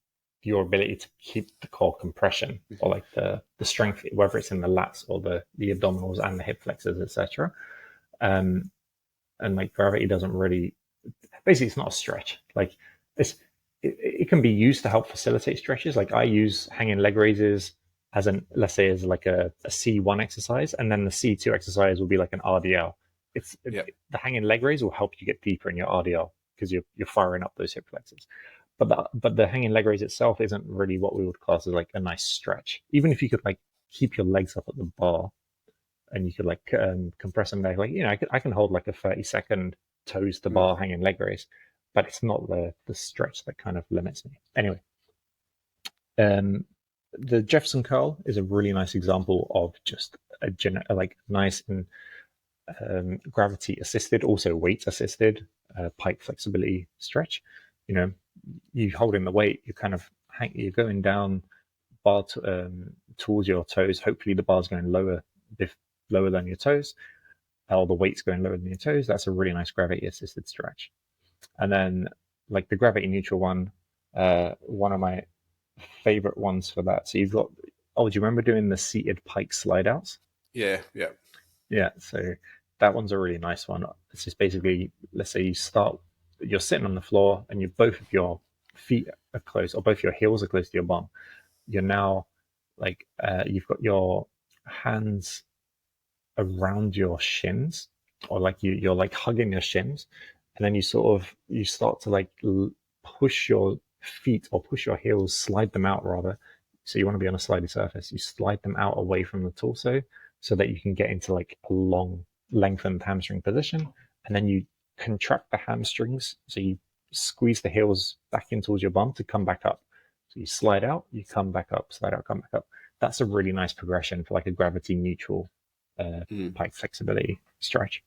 your ability to keep the core compression, or like the strength, whether it's in the lats or the abdominals and the hip flexors, etc. And like gravity doesn't really, basically it's not a stretch. Like it can be used to help facilitate stretches. Like I use hanging leg raises as let's say as like a C1 exercise, and then the C2 exercise will be like an RDL. The hanging leg raise will help you get deeper in your RDL because you're firing up those hip flexors. But the hanging leg raise itself isn't really what we would class as like a nice stretch. Even if you could like keep your legs up at the bar and you could like compress them back, like I can hold like a 30-second toes to bar hanging leg raise, but it's not the stretch that kind of limits me. Anyway, the Jefferson Curl is a really nice example of just a like nice and gravity assisted, also weight assisted pike flexibility stretch. You holding the weight, you're kind of you're going down towards your toes. Hopefully the bar's going lower than your toes, or the weight's going lower than your toes. That's a really nice gravity assisted stretch. And then like the gravity neutral one of my favorite ones for that. So you've got, do you remember doing the seated Pike slide outs? Yeah, yeah. Yeah, so that one's a really nice one. It's just basically, let's say you're sitting on the floor and both of your feet are close, or both your heels are close to your bum. You're now you've got your hands around your shins, or like you're like hugging your shins, and then you start to like push your feet, or push your heels, slide them out rather. So you want to be on a slidey surface. You slide them out away from the torso so that you can get into like a long lengthened hamstring position, and then you contract the hamstrings. So you squeeze the heels back in towards your bum to come back up. So you slide out, you come back up, slide out, come back up. That's a really nice progression for like a gravity neutral Pike flexibility stretch.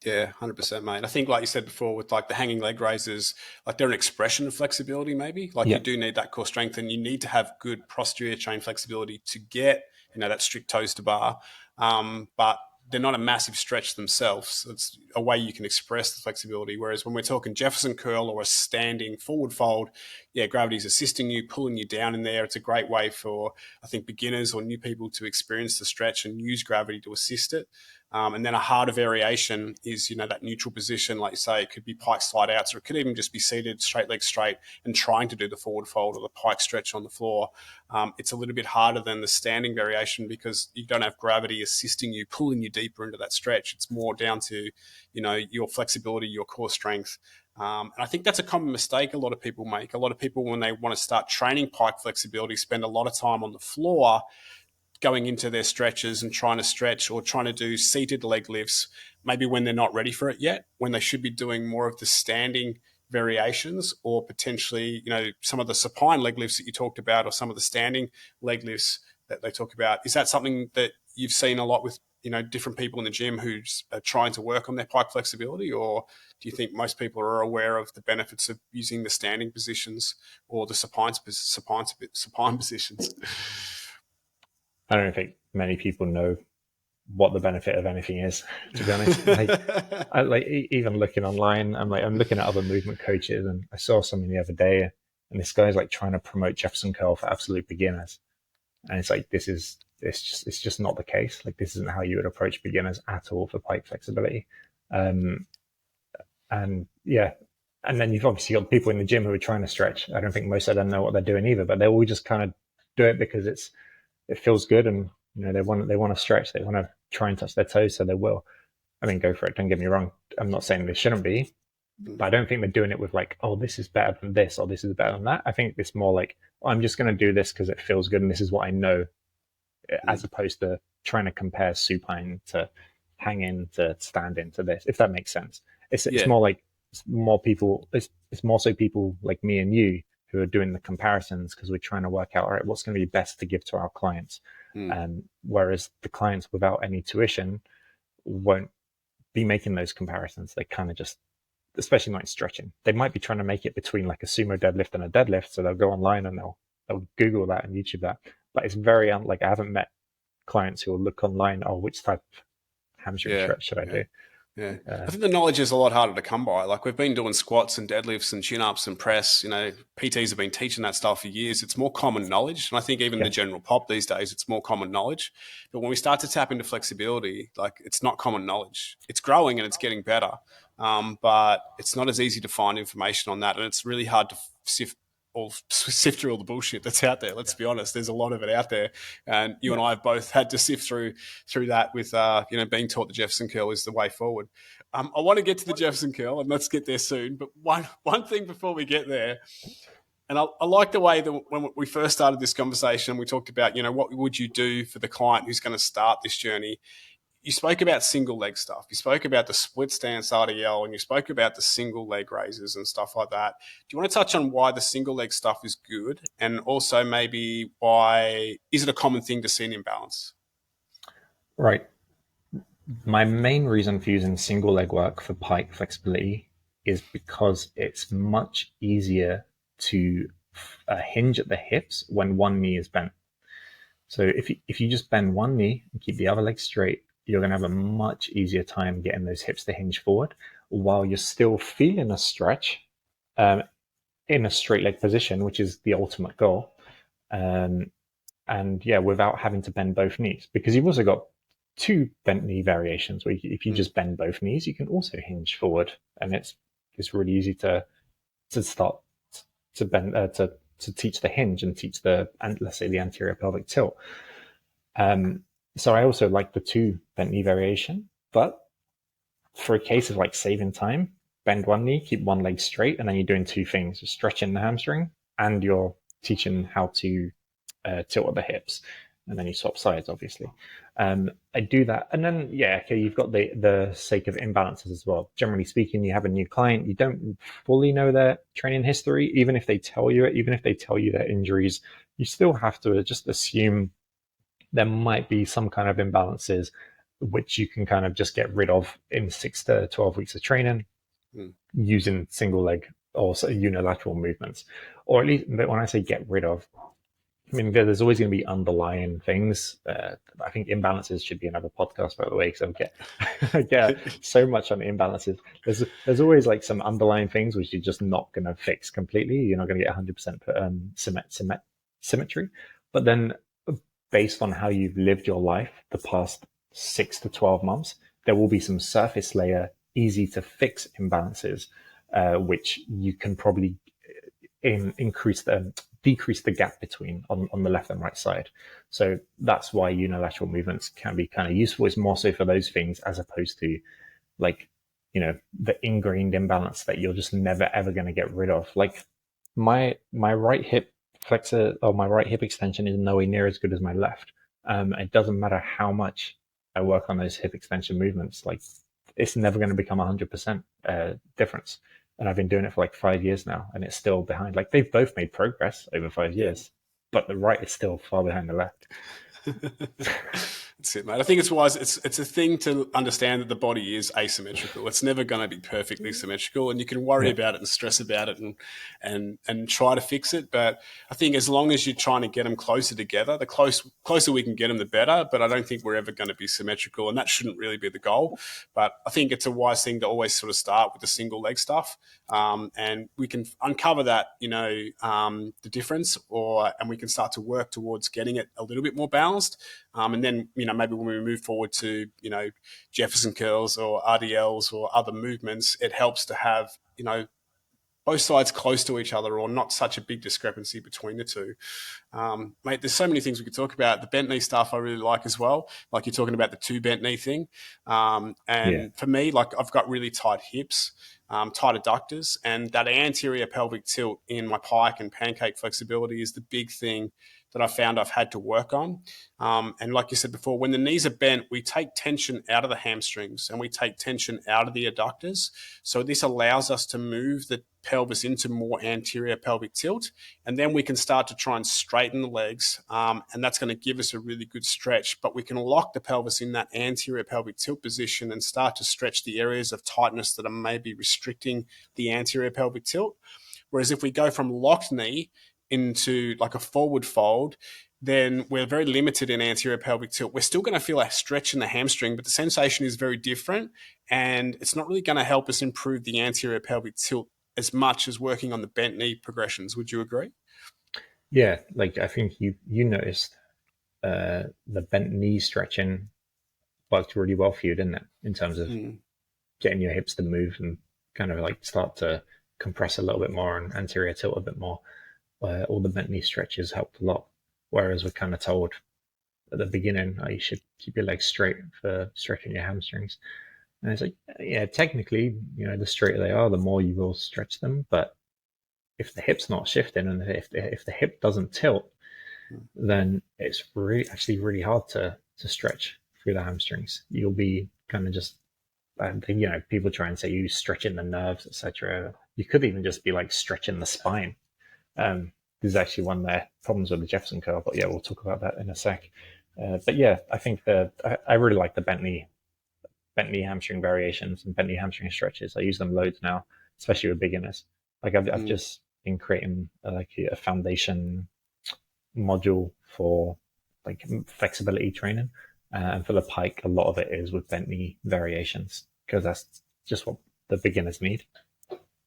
Yeah, 100%, mate. I think, like you said before, with like the hanging leg raises, like they're an expression of flexibility, maybe. Like Yeah. you do need that core strength, and you need to have good posterior chain flexibility to get, that strict toes to bar. But they're not a massive stretch themselves. It's a way you can express the flexibility. Whereas when we're talking Jefferson curl or a standing forward fold, yeah, gravity's assisting you, pulling you down in there. It's a great way for, I think, beginners or new people to experience the stretch and use gravity to assist it. And then a harder variation is, that neutral position, like you say, it could be Pike slide outs, or it could even just be seated, straight leg straight, and trying to do the forward fold or the Pike stretch on the floor. It's a little bit harder than the standing variation because you don't have gravity assisting you, pulling you deeper into that stretch. It's more down to, your flexibility, your core strength. And I think that's a common mistake a lot of people make. A lot of people, when they want to start training Pike flexibility, spend a lot of time on the floor going into their stretches and trying to stretch or trying to do seated leg lifts, maybe when they're not ready for it yet, when they should be doing more of the standing variations, or potentially, some of the supine leg lifts that you talked about, or some of the standing leg lifts that they talk about. Is that something that you've seen a lot with, different people in the gym who are trying to work on their Pike flexibility? Or do you think most people are aware of the benefits of using the standing positions or the supine positions? I don't think many people know what the benefit of anything is, to be honest. Even looking online, I'm looking at other movement coaches, and I saw something the other day, and this guy's like trying to promote Jefferson Curl for absolute beginners, and it's like it's just not the case. Like, this isn't how you would approach beginners at all for Pike flexibility. And yeah, and then you've obviously got people in the gym who are trying to stretch. I don't think most of them know what they're doing either, but they all just kind of do it because it feels good, and they want to stretch, they want to try and touch their toes, so they will. I mean, go for it. Don't get me wrong. I'm not saying they shouldn't be, but I don't think they're doing it with like, oh, this is better than this, or this is better than that. I think it's more like, oh, I'm just going to do this because it feels good and this is what I know, as opposed to trying to compare supine to hanging to standing to this, if that makes sense. It's more like it's more so people like me and you who are doing the comparisons because we're trying to work out, all right, what's going to be best to give to our clients. Whereas the clients without any tuition won't be making those comparisons. They kind of just, especially not in stretching, they might be trying to make it between like a sumo deadlift and a deadlift. So they'll go online and they'll Google that and YouTube that. But it's very like, I haven't met clients who will look online, oh, which type of hamstring stretch should I do? Yeah. I think the knowledge is a lot harder to come by. Like, we've been doing squats and deadlifts and chin-ups and press, PTs have been teaching that stuff for years. It's more common knowledge. And I think even the general pop these days, it's more common knowledge. But when we start to tap into flexibility, like, it's not common knowledge. It's growing and it's getting better. But it's not as easy to find information on that. And it's really hard to sift through all the bullshit that's out there. Let's be honest. There's a lot of it out there, and you and I have both had to sift through that with being taught the Jefferson Curl is the way forward. I want to get to the Jefferson Curl, and let's get there soon. But one thing before we get there, and I like the way that when we first started this conversation, we talked about, what would you do for the client who's going to start this journey? You spoke about single leg stuff. You spoke about the split stance RDL, and you spoke about the single leg raises and stuff like that. Do you want to touch on why the single leg stuff is good, and also maybe why is it a common thing to see an imbalance? Right. My main reason for using single leg work for Pike flexibility is because it's much easier to hinge at the hips when one knee is bent. So if you just bend one knee and keep the other leg straight, you're going to have a much easier time getting those hips to hinge forward while you're still feeling a stretch um, in a straight leg position, which is the ultimate goal. And yeah, without having to bend both knees, because you've also got two bent knee variations where if you just bend both knees, you can also hinge forward, and it's really easy to start to bend to teach the hinge and teach the, and let's say, the anterior pelvic tilt. So I also like the two bent knee variation, but for a case of like saving time, bend one knee, keep one leg straight, and then you're doing two things: you're stretching the hamstring and you're teaching how to tilt at the hips, and then you swap sides, obviously. I do that, and then okay, you've got the sake of imbalances as well. Generally speaking, you have a new client, you don't fully know their training history, even if they tell you it, even if they tell you their injuries, you still have to just assume there might be some kind of imbalances, which you can kind of just get rid of in 6 to 12 weeks of training using single leg or unilateral movements. Or at least, when I say get rid of, I mean, there's always going to be underlying things. I think imbalances should be another podcast, by the way, because I get so much on imbalances. There's always like some underlying things which you're just not going to fix completely. You're not going to get 100% symmetry. But then, based on how you've lived your life the past 6 to 12 months, there will be some surface layer, easy to fix imbalances, which you can probably decrease the gap between on the left and right side. So that's why unilateral movements can be kind of useful. It's more so for those things as opposed to like, the ingrained imbalance that you're just never ever going to get rid of. Like my right hip flexor or my right hip extension is nowhere near as good as my left. It doesn't matter how much I work on those hip extension movements. Like it's never going to become 100% difference. And I've been doing it for like 5 years now, and it's still behind. Like they've both made progress over 5 years, but the right is still far behind the left. That's it, mate. I think it's wise. It's a thing to understand that the body is asymmetrical. It's never going to be perfectly symmetrical, and you can worry about it and stress about it and try to fix it. But I think as long as you're trying to get them closer together, the closer we can get them, the better. But I don't think we're ever going to be symmetrical, and that shouldn't really be the goal. But I think it's a wise thing to always sort of start with the single leg stuff, and we can uncover that, the difference, and we can start to work towards getting it a little bit more balanced. And then, maybe when we move forward to, Jefferson curls or RDLs or other movements, it helps to have, both sides close to each other or not such a big discrepancy between the two. Mate, there's so many things we could talk about. The bent knee stuff I really like as well. Like you're talking about the two bent knee thing. For me, like I've got really tight hips, tight adductors, and that anterior pelvic tilt in my pike and pancake flexibility is the big thing that I found I've had to work on. And like you said before, when the knees are bent, we take tension out of the hamstrings and we take tension out of the adductors. So this allows us to move the pelvis into more anterior pelvic tilt, and then we can start to try and straighten the legs, and that's going to give us a really good stretch. But we can lock the pelvis in that anterior pelvic tilt position and start to stretch the areas of tightness that are maybe restricting the anterior pelvic tilt. Whereas if we go from locked knee into like a forward fold, then we're very limited in anterior pelvic tilt. We're still going to feel a stretch in the hamstring, but the sensation is very different, and it's not really going to help us improve the anterior pelvic tilt as much as working on the bent knee progressions. Would you agree? Yeah, like I think you noticed the bent knee stretching worked really well for you, didn't it? In terms of getting your hips to move and kind of like start to compress a little bit more and anterior tilt a bit more. All the bent knee stretches helped a lot. Whereas we're kind of told at the beginning, you should keep your legs straight for stretching your hamstrings. And it's like, yeah, technically, the straighter they are, the more you will stretch them. But if the hip's not shifting and if the hip doesn't tilt, then it's actually really hard to stretch through the hamstrings. You'll be kind of just, people try and say you stretching the nerves, etc. You could even just be like stretching the spine. There's actually one there, problems with the Jefferson Curl, but yeah, we'll talk about that in a sec. But yeah, I think I really like the bent knee hamstring variations and bent knee hamstring stretches. I use them loads now, especially with beginners. Like I've just in creating like a foundation module for like flexibility training. And for the Pike, a lot of it is with bent knee variations because that's just what the beginners need.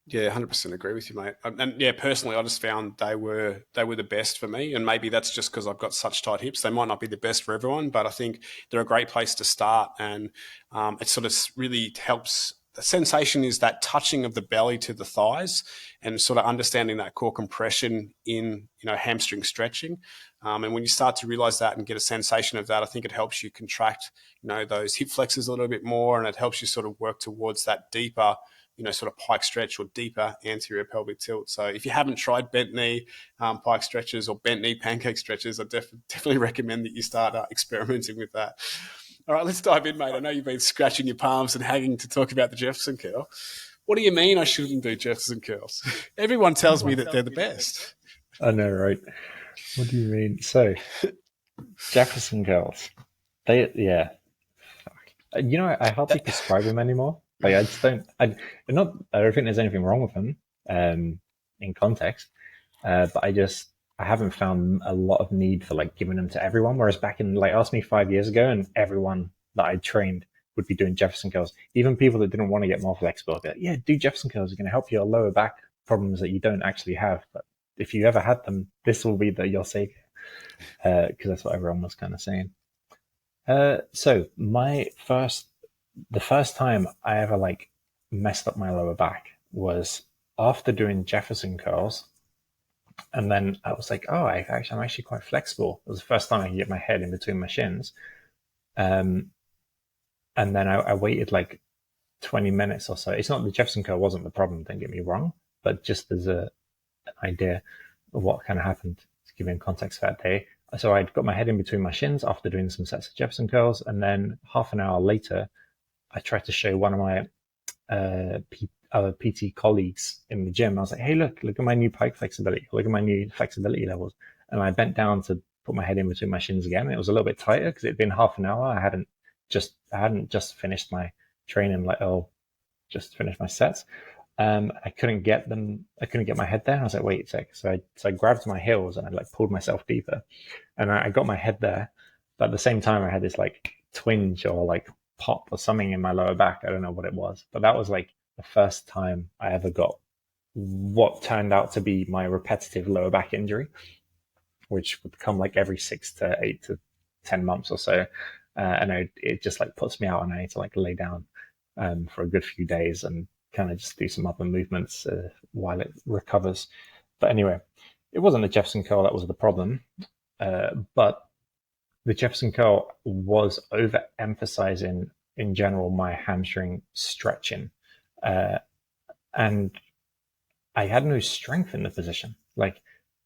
Yeah, 100% agree with you, mate. And yeah, personally, I just found they were the best for me, and maybe that's just because I've got such tight hips. They might not be the best for everyone, but I think they're a great place to start, and it sort of really helps. The sensation is that touching of the belly to the thighs, and sort of understanding that core compression in hamstring stretching. And when you start to realize that and get a sensation of that, I think it helps you contract those hip flexors a little bit more, and it helps you sort of work towards that deeper sort of pike stretch or deeper anterior pelvic tilt. So if you haven't tried bent knee pike stretches or bent knee pancake stretches, I definitely recommend that you start experimenting with that. All right, let's dive in, mate. I know you've been scratching your palms and hanging to talk about the Jefferson Curl. What do you mean I shouldn't do Jefferson Curls? Everyone tells me that they're the best. I know, right? What do you mean? So, Jefferson Curls. Yeah. I hardly prescribe them anymore. Like, I just don't. I don't think there's anything wrong with them in context, but I haven't found a lot of need for like giving them to everyone. Whereas back in ask me 5 years ago, and everyone that I trained would be doing Jefferson Curls. Even people that didn't want to get more flexible, be like, yeah, do Jefferson Curls. Are going to help your lower back problems that you don't actually have. But if you ever had them, this will be your savior, because that's what everyone was kind of saying. So the first time I ever like messed up my lower back was after doing Jefferson curls. And then I was like, oh, I'm actually quite flexible. It was the first time I could get my head in between my shins. And then I waited like 20 minutes or so. It's not the Jefferson curl wasn't the problem, don't get me wrong, but just as an idea of what kind of happened to give you context for that day. So I'd got my head in between my shins after doing some sets of Jefferson curls. And then half an hour later, I tried to show one of my other PT colleagues in the gym. I was like, hey, look at my new pike flexibility. Look at my new flexibility levels. And I bent down to put my head in between my shins again. It was a little bit tighter because it'd been half an hour. I hadn't just finished my training, just finished my sets. I couldn't get my head there. I was like, wait a sec. So I grabbed my heels and I like pulled myself deeper, and I got my head there. But at the same time, I had this like twinge or like pop or something in my lower back. I don't know what it was, but that was like the first time I ever got what turned out to be my repetitive lower back injury, which would come like every 6 to 8 to 10 months or so. And it just like puts me out, and I need to like lay down for a good few days and kind of just do some other movements while it recovers. But anyway, it wasn't the Jefferson curl that was the problem, but the Jefferson curl was overemphasizing in general my hamstring stretching, and I had no strength in the position. Like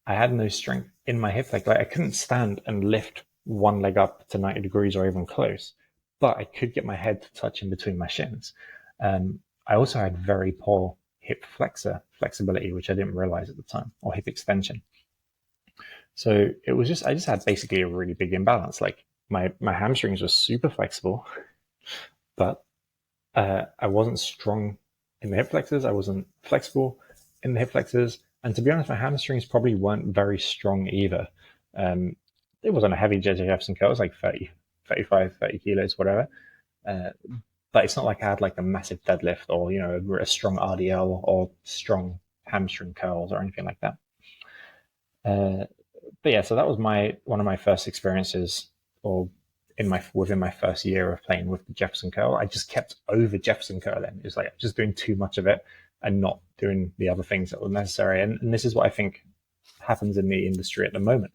I had no strength in my hip. Like I couldn't stand and lift one leg up to 90 degrees or even close, but I could get my head to touch in between my shins. I also had very poor hip flexor flexibility, which I didn't realize at the time, or hip extension. So it was I just had basically a really big imbalance. Like my hamstrings were super flexible, but I wasn't strong in the hip flexors. I wasn't flexible in the hip flexors. And to be honest, my hamstrings probably weren't very strong either. It wasn't a heavy Jefferson curl. It was like 30, 35, 30 kilos, whatever. But it's not like I had like a massive deadlift or, a strong RDL or strong hamstring curls or anything like that. But yeah, so that was one of my first experiences, or within my first year of playing with the Jefferson curl. I just kept over Jefferson curl then. It was like just doing too much of it and not doing the other things that were necessary. And this is what I think happens in the industry at the moment.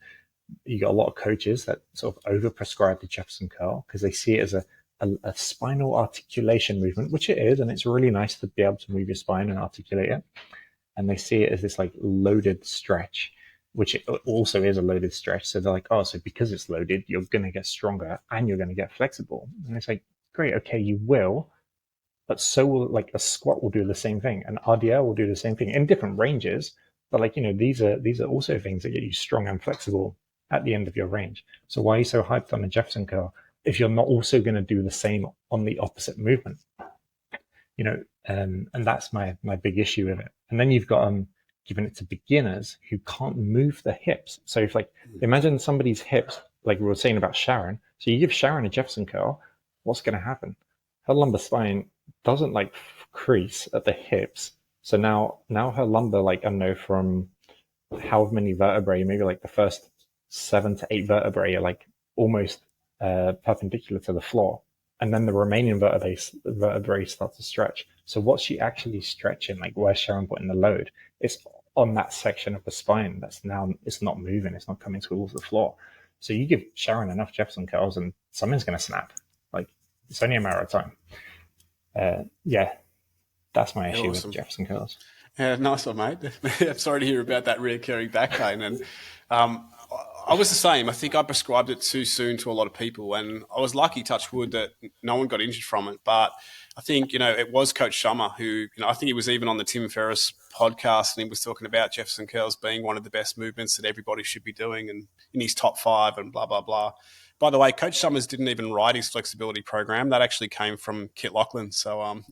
You got a lot of coaches that sort of overprescribe the Jefferson curl because they see it as a spinal articulation movement, which it is, and it's really nice to be able to move your spine and articulate it. And they see it as this like loaded stretch, which it also is a loaded stretch. So they're like, oh, so because it's loaded, you're going to get stronger and you're going to get flexible. And it's like, great, okay, you will, but so will like a squat will do the same thing. An RDL will do the same thing in different ranges. But like, these are also things that get you strong and flexible at the end of your range. So why are you so hyped on a Jefferson curl if you're not also going to do the same on the opposite movement? And that's my big issue with it. And then you've got giving it to beginners who can't move the hips. So if like, imagine somebody's hips, like we were saying about Sharon. So you give Sharon a Jefferson curl, what's going to happen? Her lumbar spine doesn't like crease at the hips. So now her lumbar, like, I don't know, from however many vertebrae, maybe like the first 7 to 8 vertebrae are like almost perpendicular to the floor. And then the remaining vertebrae start to stretch. So what's she actually stretching? Like, where's Sharon putting the load? It's on that section of the spine that's now, it's not moving. It's not coming towards the floor. So you give Sharon enough Jefferson curls and something's going to snap. Like, it's only a matter of time. Yeah, that's my issue with Jefferson curls. Yeah, nice one, mate. I'm sorry to hear about that recurring back pain. And I was the same. I think I prescribed it too soon to a lot of people, and I was lucky, touch wood, that no one got injured from it. But I think, it was Coach Summer who, I think he was even on the Tim Ferriss podcast, and he was talking about Jefferson curls being one of the best movements that everybody should be doing, and in his top 5 and blah, blah, blah. By the way, Coach Summers didn't even write his flexibility program. That actually came from Kit Lachlan. So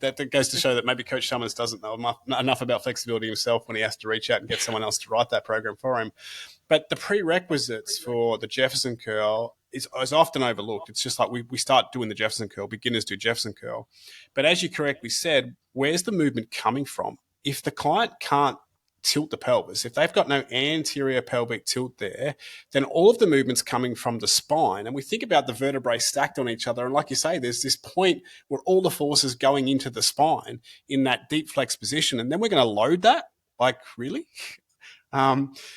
that goes to show that maybe Coach Summers doesn't know enough about flexibility himself when he has to reach out and get someone else to write that program for him. But the prerequisites for the Jefferson curl is often overlooked. It's just like we start doing the Jefferson curl, beginners do Jefferson curl. But as you correctly said, where's the movement coming from? If the client can't tilt the pelvis, if they've got no anterior pelvic tilt there, then all of the movement's coming from the spine. And we think about the vertebrae stacked on each other. And like you say, there's this point where all the force is going into the spine in that deep flex position. And then we're going to load that? Like, really?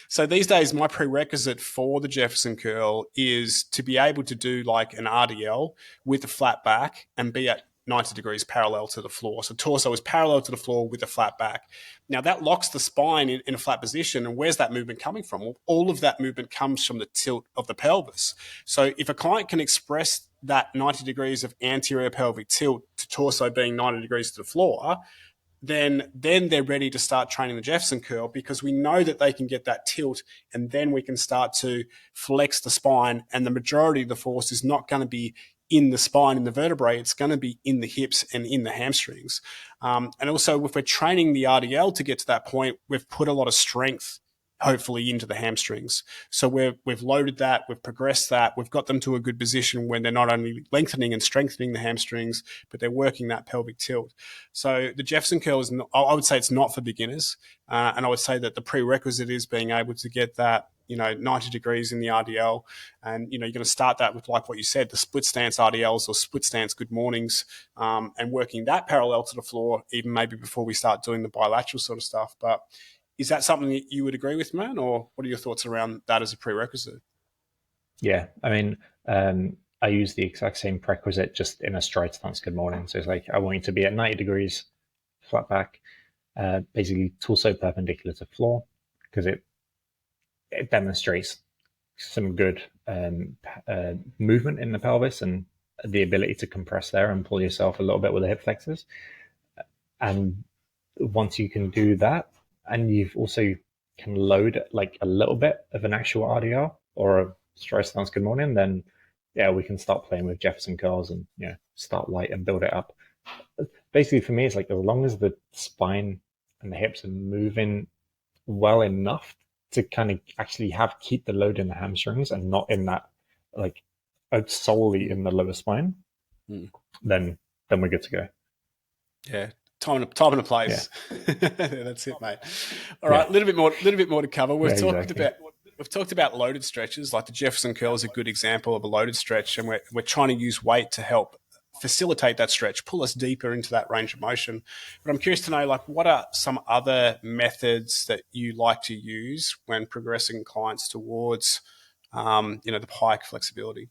So these days, my prerequisite for the Jefferson curl is to be able to do like an RDL with a flat back and be at 90 degrees parallel to the floor. So torso is parallel to the floor with a flat back. Now that locks the spine in a flat position. And where's that movement coming from? Well, all of that movement comes from the tilt of the pelvis. So if a client can express that 90 degrees of anterior pelvic tilt to torso being 90 degrees to the floor, then they're ready to start training the Jefferson curl, because we know that they can get that tilt, and then we can start to flex the spine, and the majority of the force is not going to be in the spine, in the vertebrae. It's going to be in the hips and in the hamstrings. And also, if we're training the RDL to get to that point, we've put a lot of strength, hopefully, into the hamstrings. So we've loaded that, we've progressed that, we've got them to a good position when they're not only lengthening and strengthening the hamstrings, but they're working that pelvic tilt. So the Jefferson curl is, I would say it's not for beginners. And I would say that the prerequisite is being able to get that, 90 degrees in the RDL. And, you're going to start that with, like what you said, the split stance RDLs or split stance good mornings, and working that parallel to the floor, even maybe before we start doing the bilateral sort of stuff. But is that something that you would agree with, man? Or what are your thoughts around that as a prerequisite? Yeah, I mean, I use the exact same prerequisite just in a straight stance good morning. So it's like, I want you to be at 90 degrees, flat back, basically torso perpendicular to floor, because it demonstrates some good movement in the pelvis and the ability to compress there and pull yourself a little bit with the hip flexors. And once you can do that, and you've also can load like a little bit of an actual RDL or a straight stance good morning, then yeah, we can start playing with Jefferson curls and start light and build it up. Basically, for me, it's like as long as the spine and the hips are moving well enough to kind of actually keep the load in the hamstrings and not in that like solely in the lower spine, then we're good to go. Yeah. Time and a place. Yeah. That's it, mate. All right, a little bit more to cover. We've talked about loaded stretches. Like the Jefferson curl is a good example of a loaded stretch, and we're trying to use weight to help facilitate that stretch, pull us deeper into that range of motion. But I'm curious to know, like, what are some other methods that you like to use when progressing clients towards, the Pike flexibility?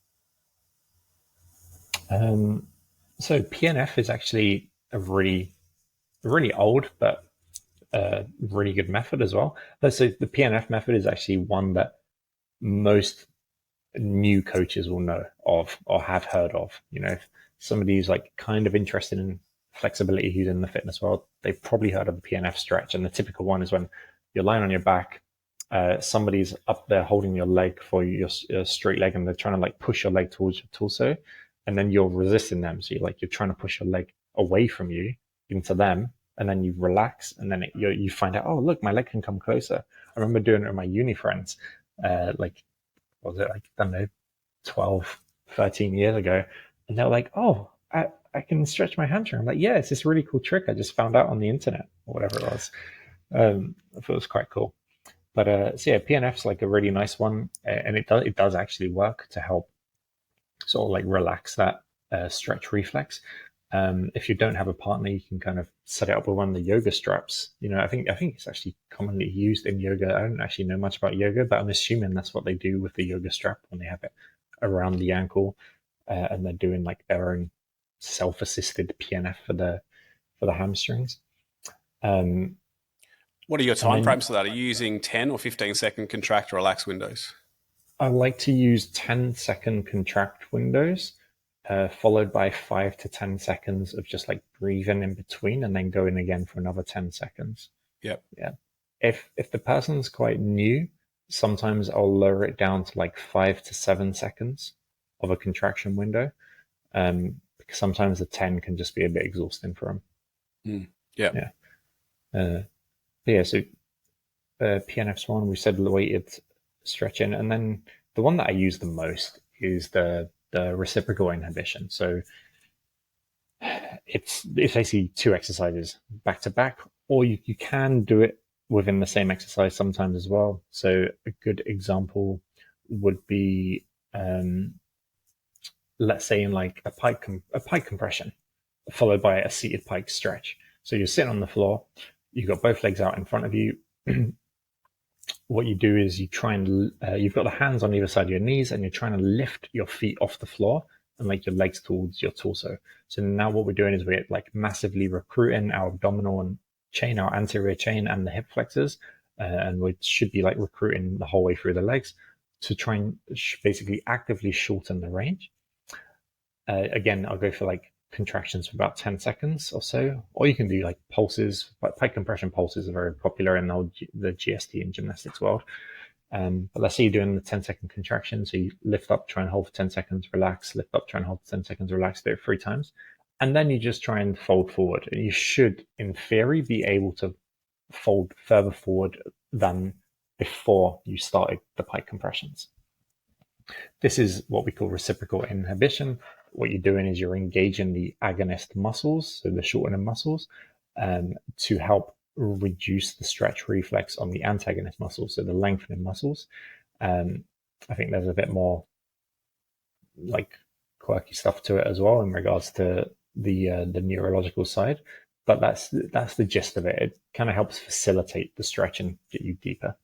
So PNF is actually a really old but really good method as well. So the PNF method is actually one that most new coaches will know of or have heard of. If somebody's like kind of interested in flexibility who's in the fitness world, they've probably heard of the PNF stretch. And the typical one is when you're lying on your back, somebody's up there holding your leg for your straight leg, and they're trying to like push your leg towards your torso, and then you're resisting them. So you're trying to push your leg away from you into them, and then you relax, and then you find out, oh, look, my leg can come closer. I remember doing it with my uni friends, like, what was it, like, I don't know, 12, 13 years ago. And they were like, oh, I can stretch my hamstring. I'm like, yeah, it's this really cool trick I just found out on the internet, or whatever it was. I thought it was quite cool. But so yeah, PNF's like a really nice one, and it does actually work to help sort of like relax that stretch reflex. If you don't have a partner, you can kind of set it up with one of the yoga straps. I think it's actually commonly used in yoga. I don't actually know much about yoga, but I'm assuming that's what they do with the yoga strap when they have it around the ankle, and they're doing like their own self-assisted PNF for the hamstrings. Um, What are your and time then frames for that? Are you using 10 or 15-second contract relax windows? I like to use 10-second contract windows, followed by 5 to 10 seconds of just like breathing in between, and then going again for another 10 seconds. Yep. Yeah. If the person's quite new, sometimes I'll lower it down to like 5 to 7 seconds of a contraction window, because sometimes the 10 can just be a bit exhausting for them. Yeah. Yeah. But yeah, so PNF's one, we said weighted stretching, and then the one that I use the most is the reciprocal inhibition. So it's basically two exercises back to back, or you can do it within the same exercise sometimes as well. So a good example would be, let's say in like a pike compression, followed by a seated pike stretch. So you're sitting on the floor, you've got both legs out in front of you. What you do is you try and you've got the hands on either side of your knees, and you're trying to lift your feet off the floor and like your legs towards your torso. So now what we're doing is we're like massively recruiting our abdominal and chain, our anterior chain, and the hip flexors, and we should be like recruiting the whole way through the legs to try and basically actively shorten the range. Again, I'll go for like contractions for about 10 seconds or so, or you can do like pulses. Pike compression pulses are very popular in the GST and gymnastics world. But let's say you're doing the 10-second contraction. So you lift up, try and hold for 10 seconds, relax, lift up, try and hold for 10 seconds, relax, do it 3 times. And then you just try and fold forward. And you should, in theory, be able to fold further forward than before you started the pike compressions. This is what we call reciprocal inhibition. What you're doing is you're engaging the agonist muscles, so the shortening muscles, to help reduce the stretch reflex on the antagonist muscles, so the lengthening muscles. I think there's a bit more like quirky stuff to it as well in regards to the neurological side, but that's the gist of it. It kind of helps facilitate the stretch and get you deeper.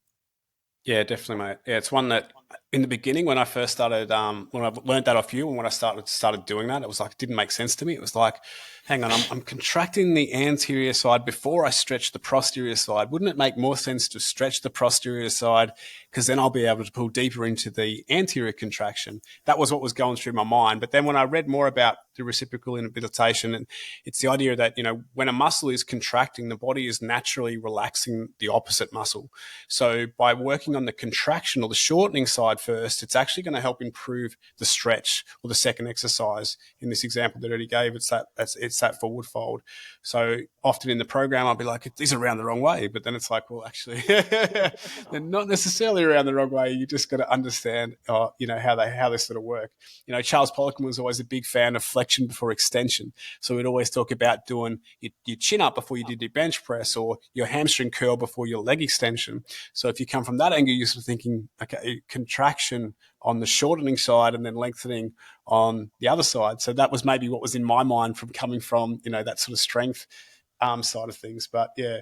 Yeah, definitely, mate. Yeah, it's one that in the beginning when I first started, when I learned that off you, and when I started doing that, it was like it didn't make sense to me. It was like, hang on, I'm contracting the anterior side before I stretch the posterior side. Wouldn't it make more sense to stretch the posterior side, because then I'll be able to pull deeper into the anterior contraction? That was what was going through my mind. But then when I read more about the reciprocal inhibition, and it's the idea that when a muscle is contracting, the body is naturally relaxing the opposite muscle. So by working on the contraction or the shortening side first, it's actually going to help improve the stretch, or the second exercise in this example that Erdi gave. It's that forward fold. So often in the program, I'll be like, these are around the wrong way. But then it's like, well, actually, they're not necessarily around the wrong way. You just got to understand, how they sort of work. Charles Poliquin was always a big fan of flexion before extension. So we'd always talk about doing your chin up before you did your bench press, or your hamstring curl before your leg extension. So if you come from that angle, you're sort of thinking, okay, contraction on the shortening side and then lengthening on the other side. So that was maybe what was in my mind from coming from, that sort of strength side of things. But yeah,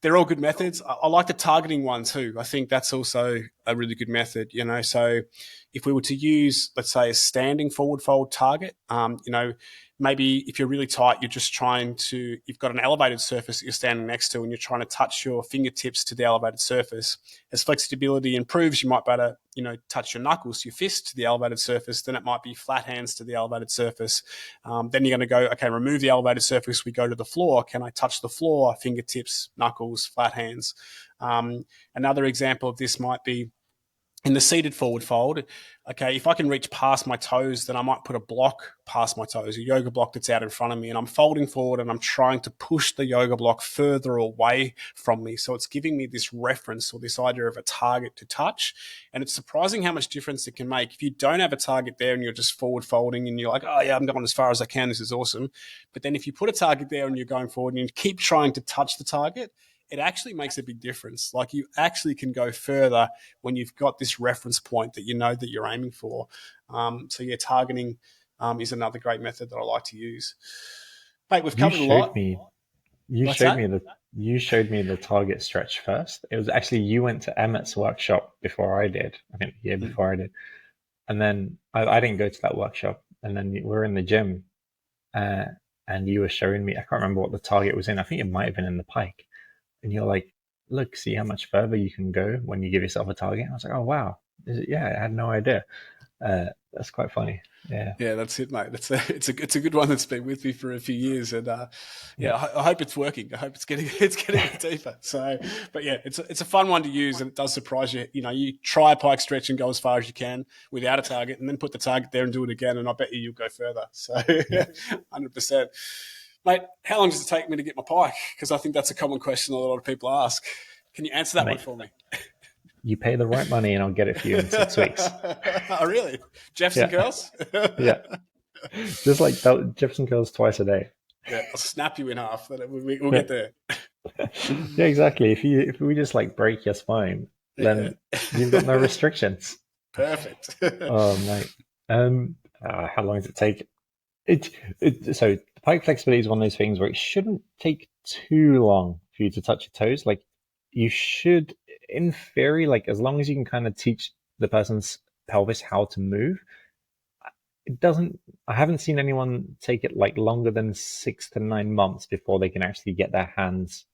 they're all good methods. I like the targeting one too. I think that's also a really good method, So if we were to use, let's say, a standing forward fold target, maybe if you're really tight, you've got an elevated surface that you're standing next to, and you're trying to touch your fingertips to the elevated surface. As flexibility improves, you might better, touch your knuckles, your fists to the elevated surface. Then it might be flat hands to the elevated surface. Then you're going to go, okay, remove the elevated surface. We go to the floor. Can I touch the floor? Fingertips, knuckles, flat hands. Another example of this might be, In the seated forward fold, okay, if I can reach past my toes, then I might put a block past my toes, a yoga block that's out in front of me, and I'm folding forward and I'm trying to push the yoga block further away from me. So it's giving me this reference or this idea of a target to touch. And it's surprising how much difference it can make. If you don't have a target there and you're just forward folding and you're like, oh yeah, I'm going as far as I can, this is awesome. But then if you put a target there and you're going forward and you keep trying to touch the target, it actually makes a big difference. Like you actually can go further when you've got this reference point that you know that you're aiming for. So yeah, targeting is another great method that I like to use. Mate, we've You covered a showed lot. me you What's showed me that? the you showed me the target stretch first. It was actually you went to Emmett's workshop before I did. I think the year Mm. before I did. And then I didn't go to that workshop. And then we were in the gym, uh, and you were showing me. I can't remember what the target was in. I think it might have been in the Pike. And you're like, "Look, see how much further you can go when you give yourself a target." And I was like, "Oh wow, yeah, I had no idea." That's quite funny. Yeah, Yeah, that's it, mate. It's a good one that's been with me for a few years, and yeah, yeah, I hope it's working. I hope it's getting it's getting a bit deeper. So, but yeah, it's a fun one to use, and it does surprise you. You know, you try a pike stretch and go as far as you can without a target, and then put the target there and do it again, and I bet you'll go further. So, yeah. 100%, mate. How long does it take me to get my pike? Because I think that's a common question a lot of people ask. Can you answer that one Mate, for me? you pay the right money, and I'll get it for you in 6 weeks. Oh, really? Jefferson Yeah, Curls? yeah. Just like that, Jefferson Curls twice a day. Yeah, I'll snap you in half. We'll Yeah, get there. yeah, exactly. If we just like break your spine, Yeah. then you've got no restrictions. Perfect. Oh, mate. How long does it take? So the pike flexibility is one of those things where it shouldn't take too long for you to touch your toes. Like you should, in theory, like as long as you can kind of teach the person's pelvis how to move, it doesn't. I haven't seen anyone take it like longer than 6 to 9 months before they can actually get their hands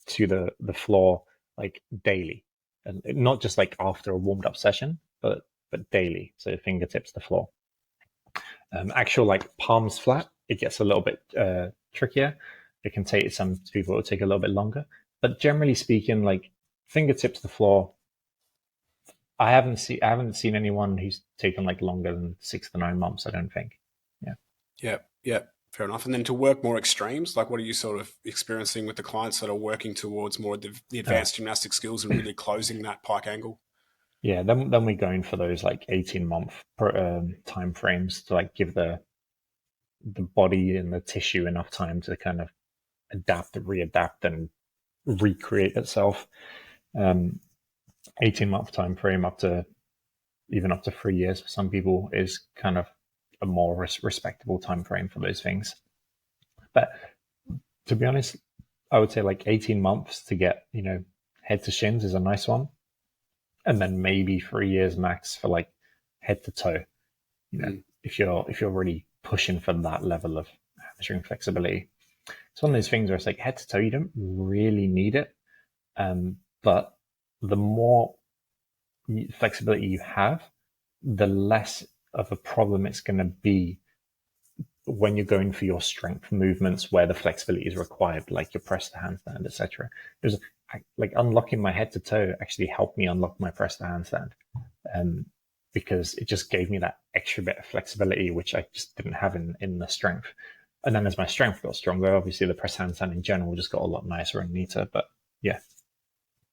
to the floor like daily, and not just like after a warmed up session, but daily. So fingertips to floor. Actual like palms flat, it gets a little bit trickier. It can take some people it will take a little bit longer, but generally speaking, like fingertips to floor, I haven't seen anyone who's taken like longer than 6 to 9 months. I don't think. Yeah. Yeah, yeah, fair enough. And then to work more extremes, like what are you sort of experiencing with the clients that are working towards more of the Uh, advanced gymnastic skills and really closing that pike angle? yeah. Then we go in for those like 18-month time frames to like give the body and the tissue enough time to kind of adapt, readapt, and recreate itself. 18-month time frame up to even up to 3 years for some people is kind of a more respectable time frame for those things. But to be honest, I would say like 18 months to get, head to shins is a nice one. And then maybe 3 years max for like head to toe. Mm. If you're really pushing for that level of hamstring flexibility. It's one of those things where it's like head to toe, you don't really need it. But the more flexibility you have, the less of a problem it's going to be when you're going for your strength movements where the flexibility is required, like your press to handstand, etc. There's like unlocking my head to toe actually helped me unlock my press to handstand, um, because it just gave me that extra bit of flexibility which I just didn't have in the strength. And then as my strength got stronger, obviously the press handstand in general just got a lot nicer and neater. But yeah,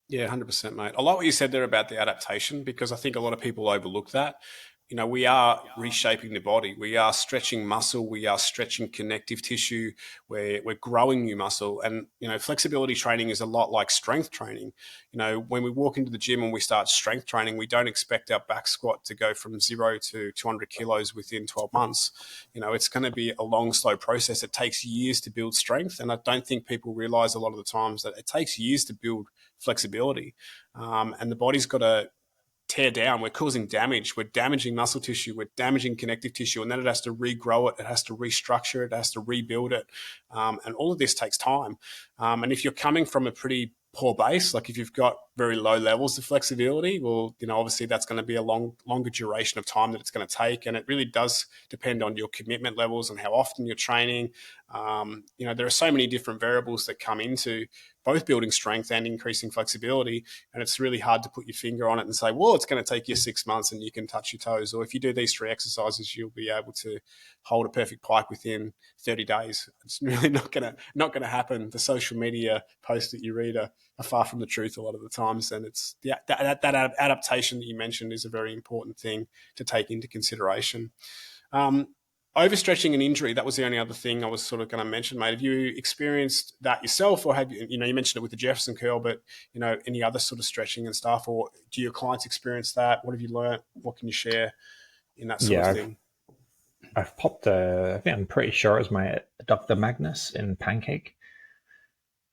Yeah, 100%, mate. I like what you said there about the adaptation because I think a lot of people overlook that. You know, we are reshaping the body. We are stretching muscle. We are stretching connective tissue. We're growing new muscle. And, you know, flexibility training is a lot like strength training. You know, when we walk into the gym and we start strength training, we don't expect our back squat to go from 0 to 200 kilos within 12 months. You know, it's going to be a long, slow process. It takes years to build strength. And I don't think people realize a lot of the times that it takes years to build flexibility. And the body's got to tear down. We're causing damage. We're damaging muscle tissue. We're damaging connective tissue. And then it has to regrow it. It has to restructure it. It has to rebuild it. And all of this takes time. And if you're coming from a pretty poor base, like if you've got very low levels of flexibility, well, you know, obviously that's going to be a longer duration of time that it's going to take. And it really does depend on your commitment levels and how often you're training. You know, there are so many different variables that come into both building strength and increasing flexibility. And it's really hard to put your finger on it and say, well, it's going to take you 6 months and you can touch your toes. Or if you do these 3 exercises, you'll be able to hold a perfect pike within 30 days. It's really not going to happen. The social media posts that you read are far from the truth a lot of the times. And it's that adaptation that you mentioned is a very important thing to take into consideration. Overstretching and injury, that was the only other thing I was sort of going to mention, mate. Have you experienced that yourself, or have you mentioned it with the Jefferson Curl, but, any other sort of stretching and stuff, or do your clients experience that? What have you learned? What can you share in that sort of thing? I've popped I think I'm pretty sure it was my adductor magnus in pancake.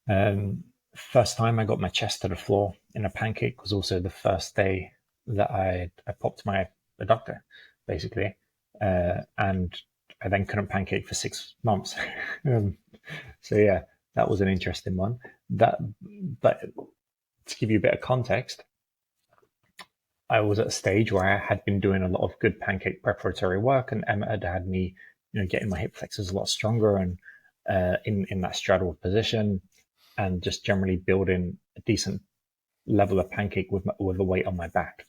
First time I got my chest to the floor in a pancake was also the first day that I popped my adductor, basically. And I then couldn't pancake for 6 months. So yeah, that was an interesting one. But to give you a bit of context, I was at a stage where I had been doing a lot of good pancake preparatory work, and Emma had me, getting my hip flexors a lot stronger and in that straddle position, and just generally building a decent level of pancake with the weight on my back.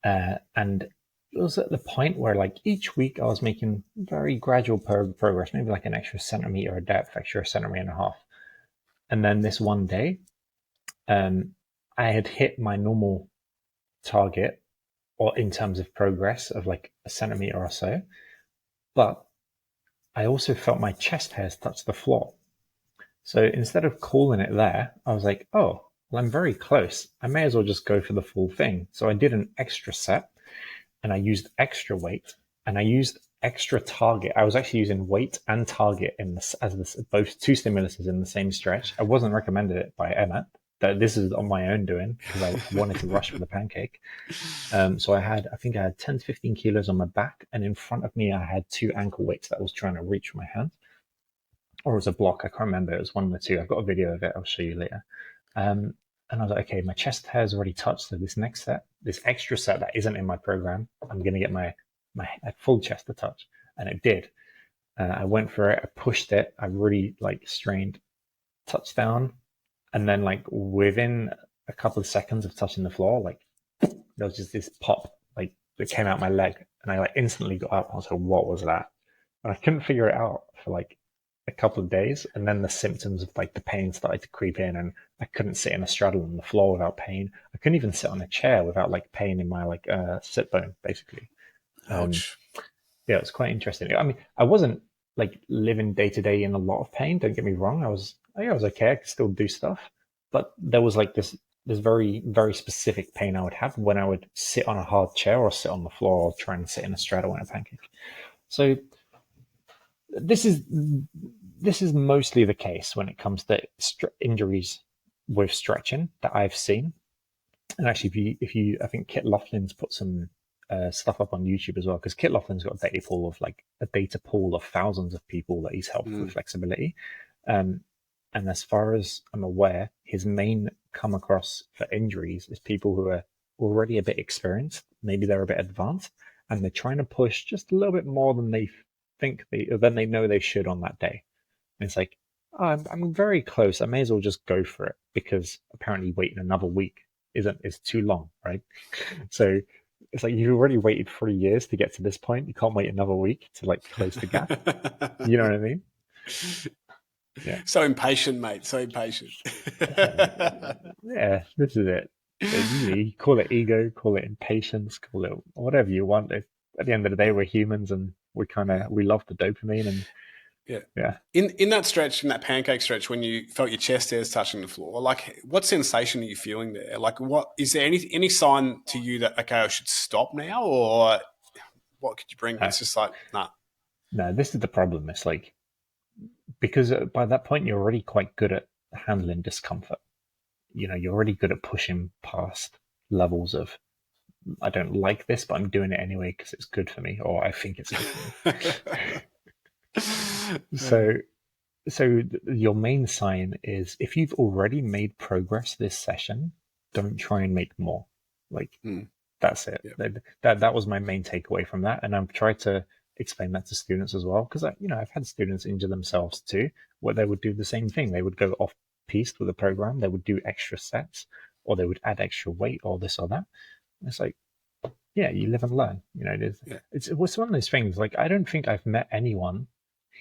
And it was at the point where, like, each week I was making very gradual progress, maybe like an extra centimeter of depth, extra centimeter and a half. And then this one day, I had hit my normal target, or in terms of progress, of like a centimeter or so. But I also felt my chest hairs touch the floor. So instead of calling it there, I was like, oh, well, I'm very close. I may as well just go for the full thing. So I did an extra set, and I used extra weight, and I used extra target. I was actually using weight and target both 2 stimuluses in the same stretch. I wasn't recommended it by Emma. That this is on my own doing because I wanted to rush for the pancake. So I think I had 10 to 15 kilos on my back, and in front of me I had 2 ankle weights that I was trying to reach with my hand, or it was a block. I can't remember. It was one of the 2. I've got a video of it. I'll show you later. And I was like, okay, my chest hair's already touched. So this next set, this extra set that isn't in my program, I'm going to get my full chest to touch. And it did. I went for it. I pushed it. I really strained, touchdown. And then within a couple of seconds of touching the floor, there was just this pop, that came out my leg. And I instantly got up. I was like, what was that? And I couldn't figure it out for a couple of days, and then the symptoms of the pain started to creep in, and I couldn't sit in a straddle on the floor without pain. I couldn't even sit on a chair without pain in my sit bone, basically. Ouch. Yeah, it was quite interesting. I mean, I wasn't living day to day in a lot of pain. Don't get me wrong. I was okay. I could still do stuff, but there was this very, very specific pain I would have when I would sit on a hard chair or sit on the floor or try and sit in a straddle in a pancake. So this is mostly the case when it comes to injuries with stretching that I've seen. And actually, I think Kit Laughlin's put some stuff up on YouTube as well, because Kit Laughlin's got a data pool of thousands of people that he's helped with flexibility. And as far as I'm aware, his main come across for injuries is people who are already a bit experienced, maybe they're a bit advanced, and they're trying to push just a little bit more than they know they should on that day. And it's like, oh, I'm very close. I may as well just go for it, because apparently waiting another week is too long, right? So it's you've already waited 3 years to get to this point. You can't wait another week to close the gap. You know what I mean? Yeah. So impatient, mate. So impatient. Yeah, this is it. You call it ego, call it impatience, call it whatever you want. At the end of the day, we're humans, and we love the dopamine. And yeah. In that stretch, in that pancake stretch, when you felt your chest hairs touching the floor, what sensation are you feeling there? What is there any sign to you that, okay, I should stop now, or what could you bring? It's just nah. No, this is the problem. It's because by that point you're already quite good at handling discomfort. You're already good at pushing past levels of, I don't like this, but I'm doing it anyway because it's good for me, or I think it's good for me. So your main sign is, if you've already made progress this session, don't try and make more. That's it. Yep. That was my main takeaway from that, and I've tried to explain that to students as well, because I've had students injure themselves too, where they would do the same thing. They would go off pieced with a program, they would do extra sets, or they would add extra weight, or this or that. And it's like, yeah, you live and learn. It was one of those things. Like, I don't think I've met anyone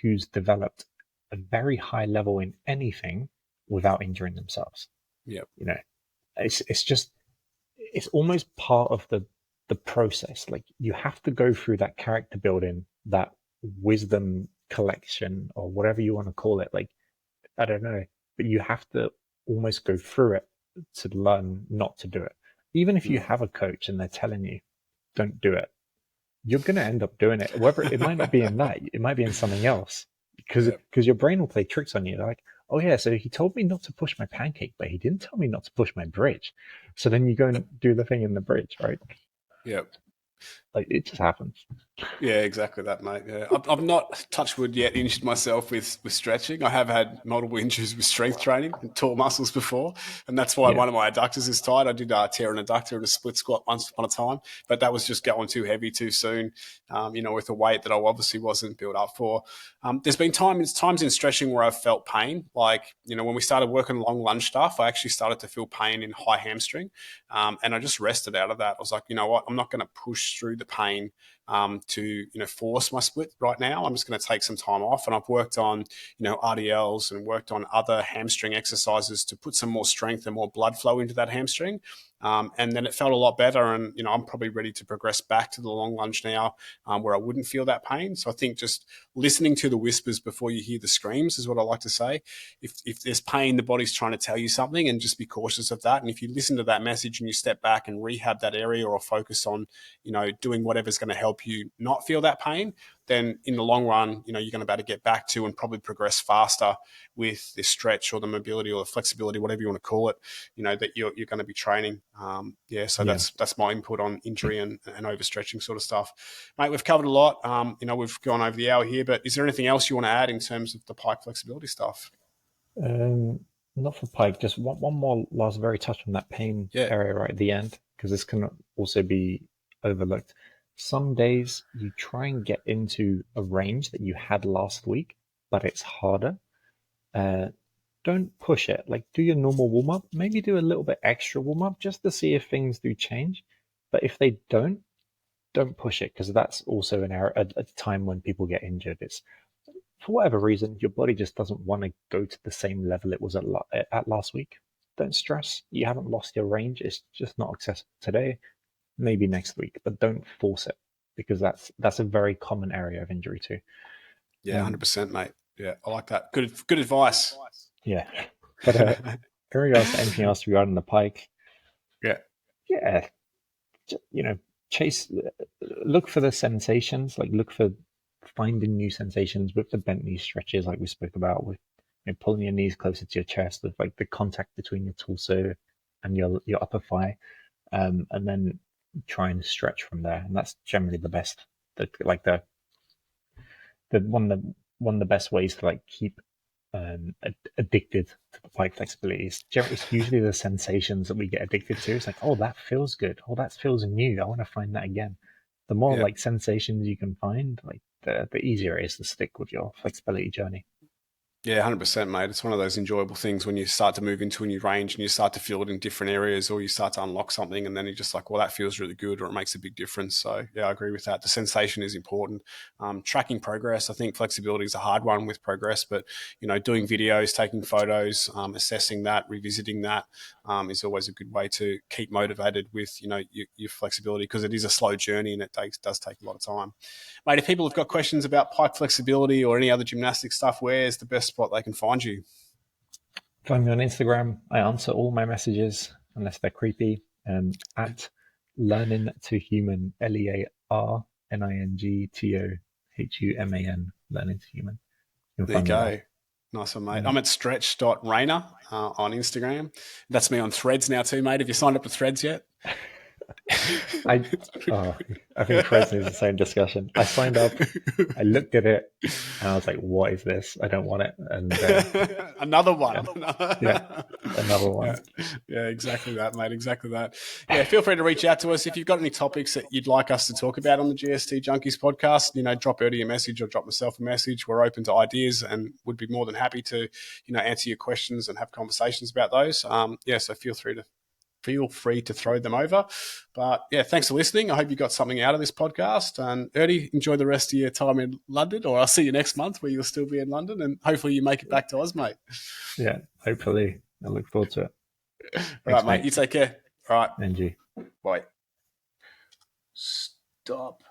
who's developed a very high level in anything without injuring themselves. Yeah. It's just, it's almost part of the process. Like, you have to go through that character building, that wisdom collection, or whatever you want to call it. Like, I don't know, but you have to almost go through it to learn not to do it. Even if you have a coach and they're telling you, don't do it, you're going to end up doing it. Whether it might not be in that, it might be in something else, because your brain will play tricks on you. They're like, oh yeah, so he told me not to push my pancake, but he didn't tell me not to push my bridge. So then you go and do the thing in the bridge, right? Yep. Like, it just happens. Yeah, exactly that, mate. Yeah, I've not, touch wood, yet injured myself with stretching. I have had multiple injuries with strength training and tore muscles before, and that's why one of my adductors is tight. I did tear an adductor in a split squat once upon a time, but that was just going too heavy too soon, with a weight that I obviously wasn't built up for. There's been times in stretching where I've felt pain. Like, when we started working long lunge stuff, I actually started to feel pain in high hamstring, and I just rested out of that. I was like, you know what, I'm not going to push through the pain to force my split right now. I'm just going to take some time off, and I've worked on RDLs and worked on other hamstring exercises to put some more strength and more blood flow into that hamstring. And then it felt a lot better, and I'm probably ready to progress back to the long lunge now, where I wouldn't feel that pain. So I think just listening to the whispers before you hear the screams is what I like to say. If there's pain, the body's trying to tell you something, and just be cautious of that. And if you listen to that message and you step back and rehab that area, or focus on doing whatever's going to help you not feel that pain, then in the long run, you're going to be able to get back to and probably progress faster with the stretch or the mobility or the flexibility, whatever you want to call it, that you're going to be training. That's my input on injury and overstretching sort of stuff. Mate, we've covered a lot. We've gone over the hour here, but is there anything else you want to add in terms of the Pike flexibility stuff? Not for Pike, just one more last very touch on that pain area right at the end, because this can also be overlooked. Some days you try and get into a range that you had last week, but it's harder. Don't push it. Like, do your normal warm-up, maybe do a little bit extra warm-up just to see if things do change. But if they don't push it, because that's also an error at a time when people get injured. It's, for whatever reason, your body just doesn't want to go to the same level it was at last week. Don't stress. You haven't lost your range. It's just not accessible today. Maybe next week, but don't force it, because that's a very common area of injury too. Yeah, 100%, mate. Yeah, I like that. Good advice. Yeah, but in regards to anything else regarding the Pike, look for the sensations. Like, look for finding new sensations with the bent knee stretches, like we spoke about, with pulling your knees closer to your chest, with like the contact between your torso and your upper thigh, and then try and stretch from there. And that's generally the best. One of the best ways to like keep addicted to the Pike flexibility is it's usually the sensations that we get addicted to. It's like, oh, that feels good. Oh, that feels new. I want to find that again. The more like sensations you can find, like the easier it is to stick with your flexibility journey. Yeah, 100%, mate. It's one of those enjoyable things when you start to move into a new range and you start to feel it in different areas, or you start to unlock something, and then you're just like, well, that feels really good, or it makes a big difference. So yeah, I agree with that. The sensation is important. Tracking progress, I think flexibility is a hard one with progress, but doing videos, taking photos, assessing that, revisiting that is always a good way to keep motivated with your flexibility, because it is a slow journey and it does take a lot of time. Mate, if people have got questions about Pike flexibility or any other gymnastic stuff, where's the best spot they can find you? Find me on Instagram. I answer all my messages unless they're creepy. At Learning to Human, Learningtohuman, Learning to Human. There you go. Nice one, mate. I'm at stretch.rainer on Instagram. That's me on Threads now too, mate. Have you signed up to Threads yet? I I think Chris needs the same discussion. I signed up, I looked at it, and I was like, "What is this? I don't want it." And Another one. yeah, another Yeah, one. yeah, exactly that, mate. Exactly that. Yeah, feel free to reach out to us if you've got any topics that you'd like us to talk about on the GST Junkies podcast. Drop Erdi a message or drop myself a message. We're open to ideas and would be more than happy to, answer your questions and have conversations about those. So feel free to throw them over. But yeah, thanks for listening. I hope you got something out of this podcast. And Erdi, enjoy the rest of your time in London, or I'll see you next month where you'll still be in London, and hopefully you make it back to us, mate. Yeah, hopefully. I look forward to it. All Thanks, right, mate. You take care. All right. And you. Bye. Stop.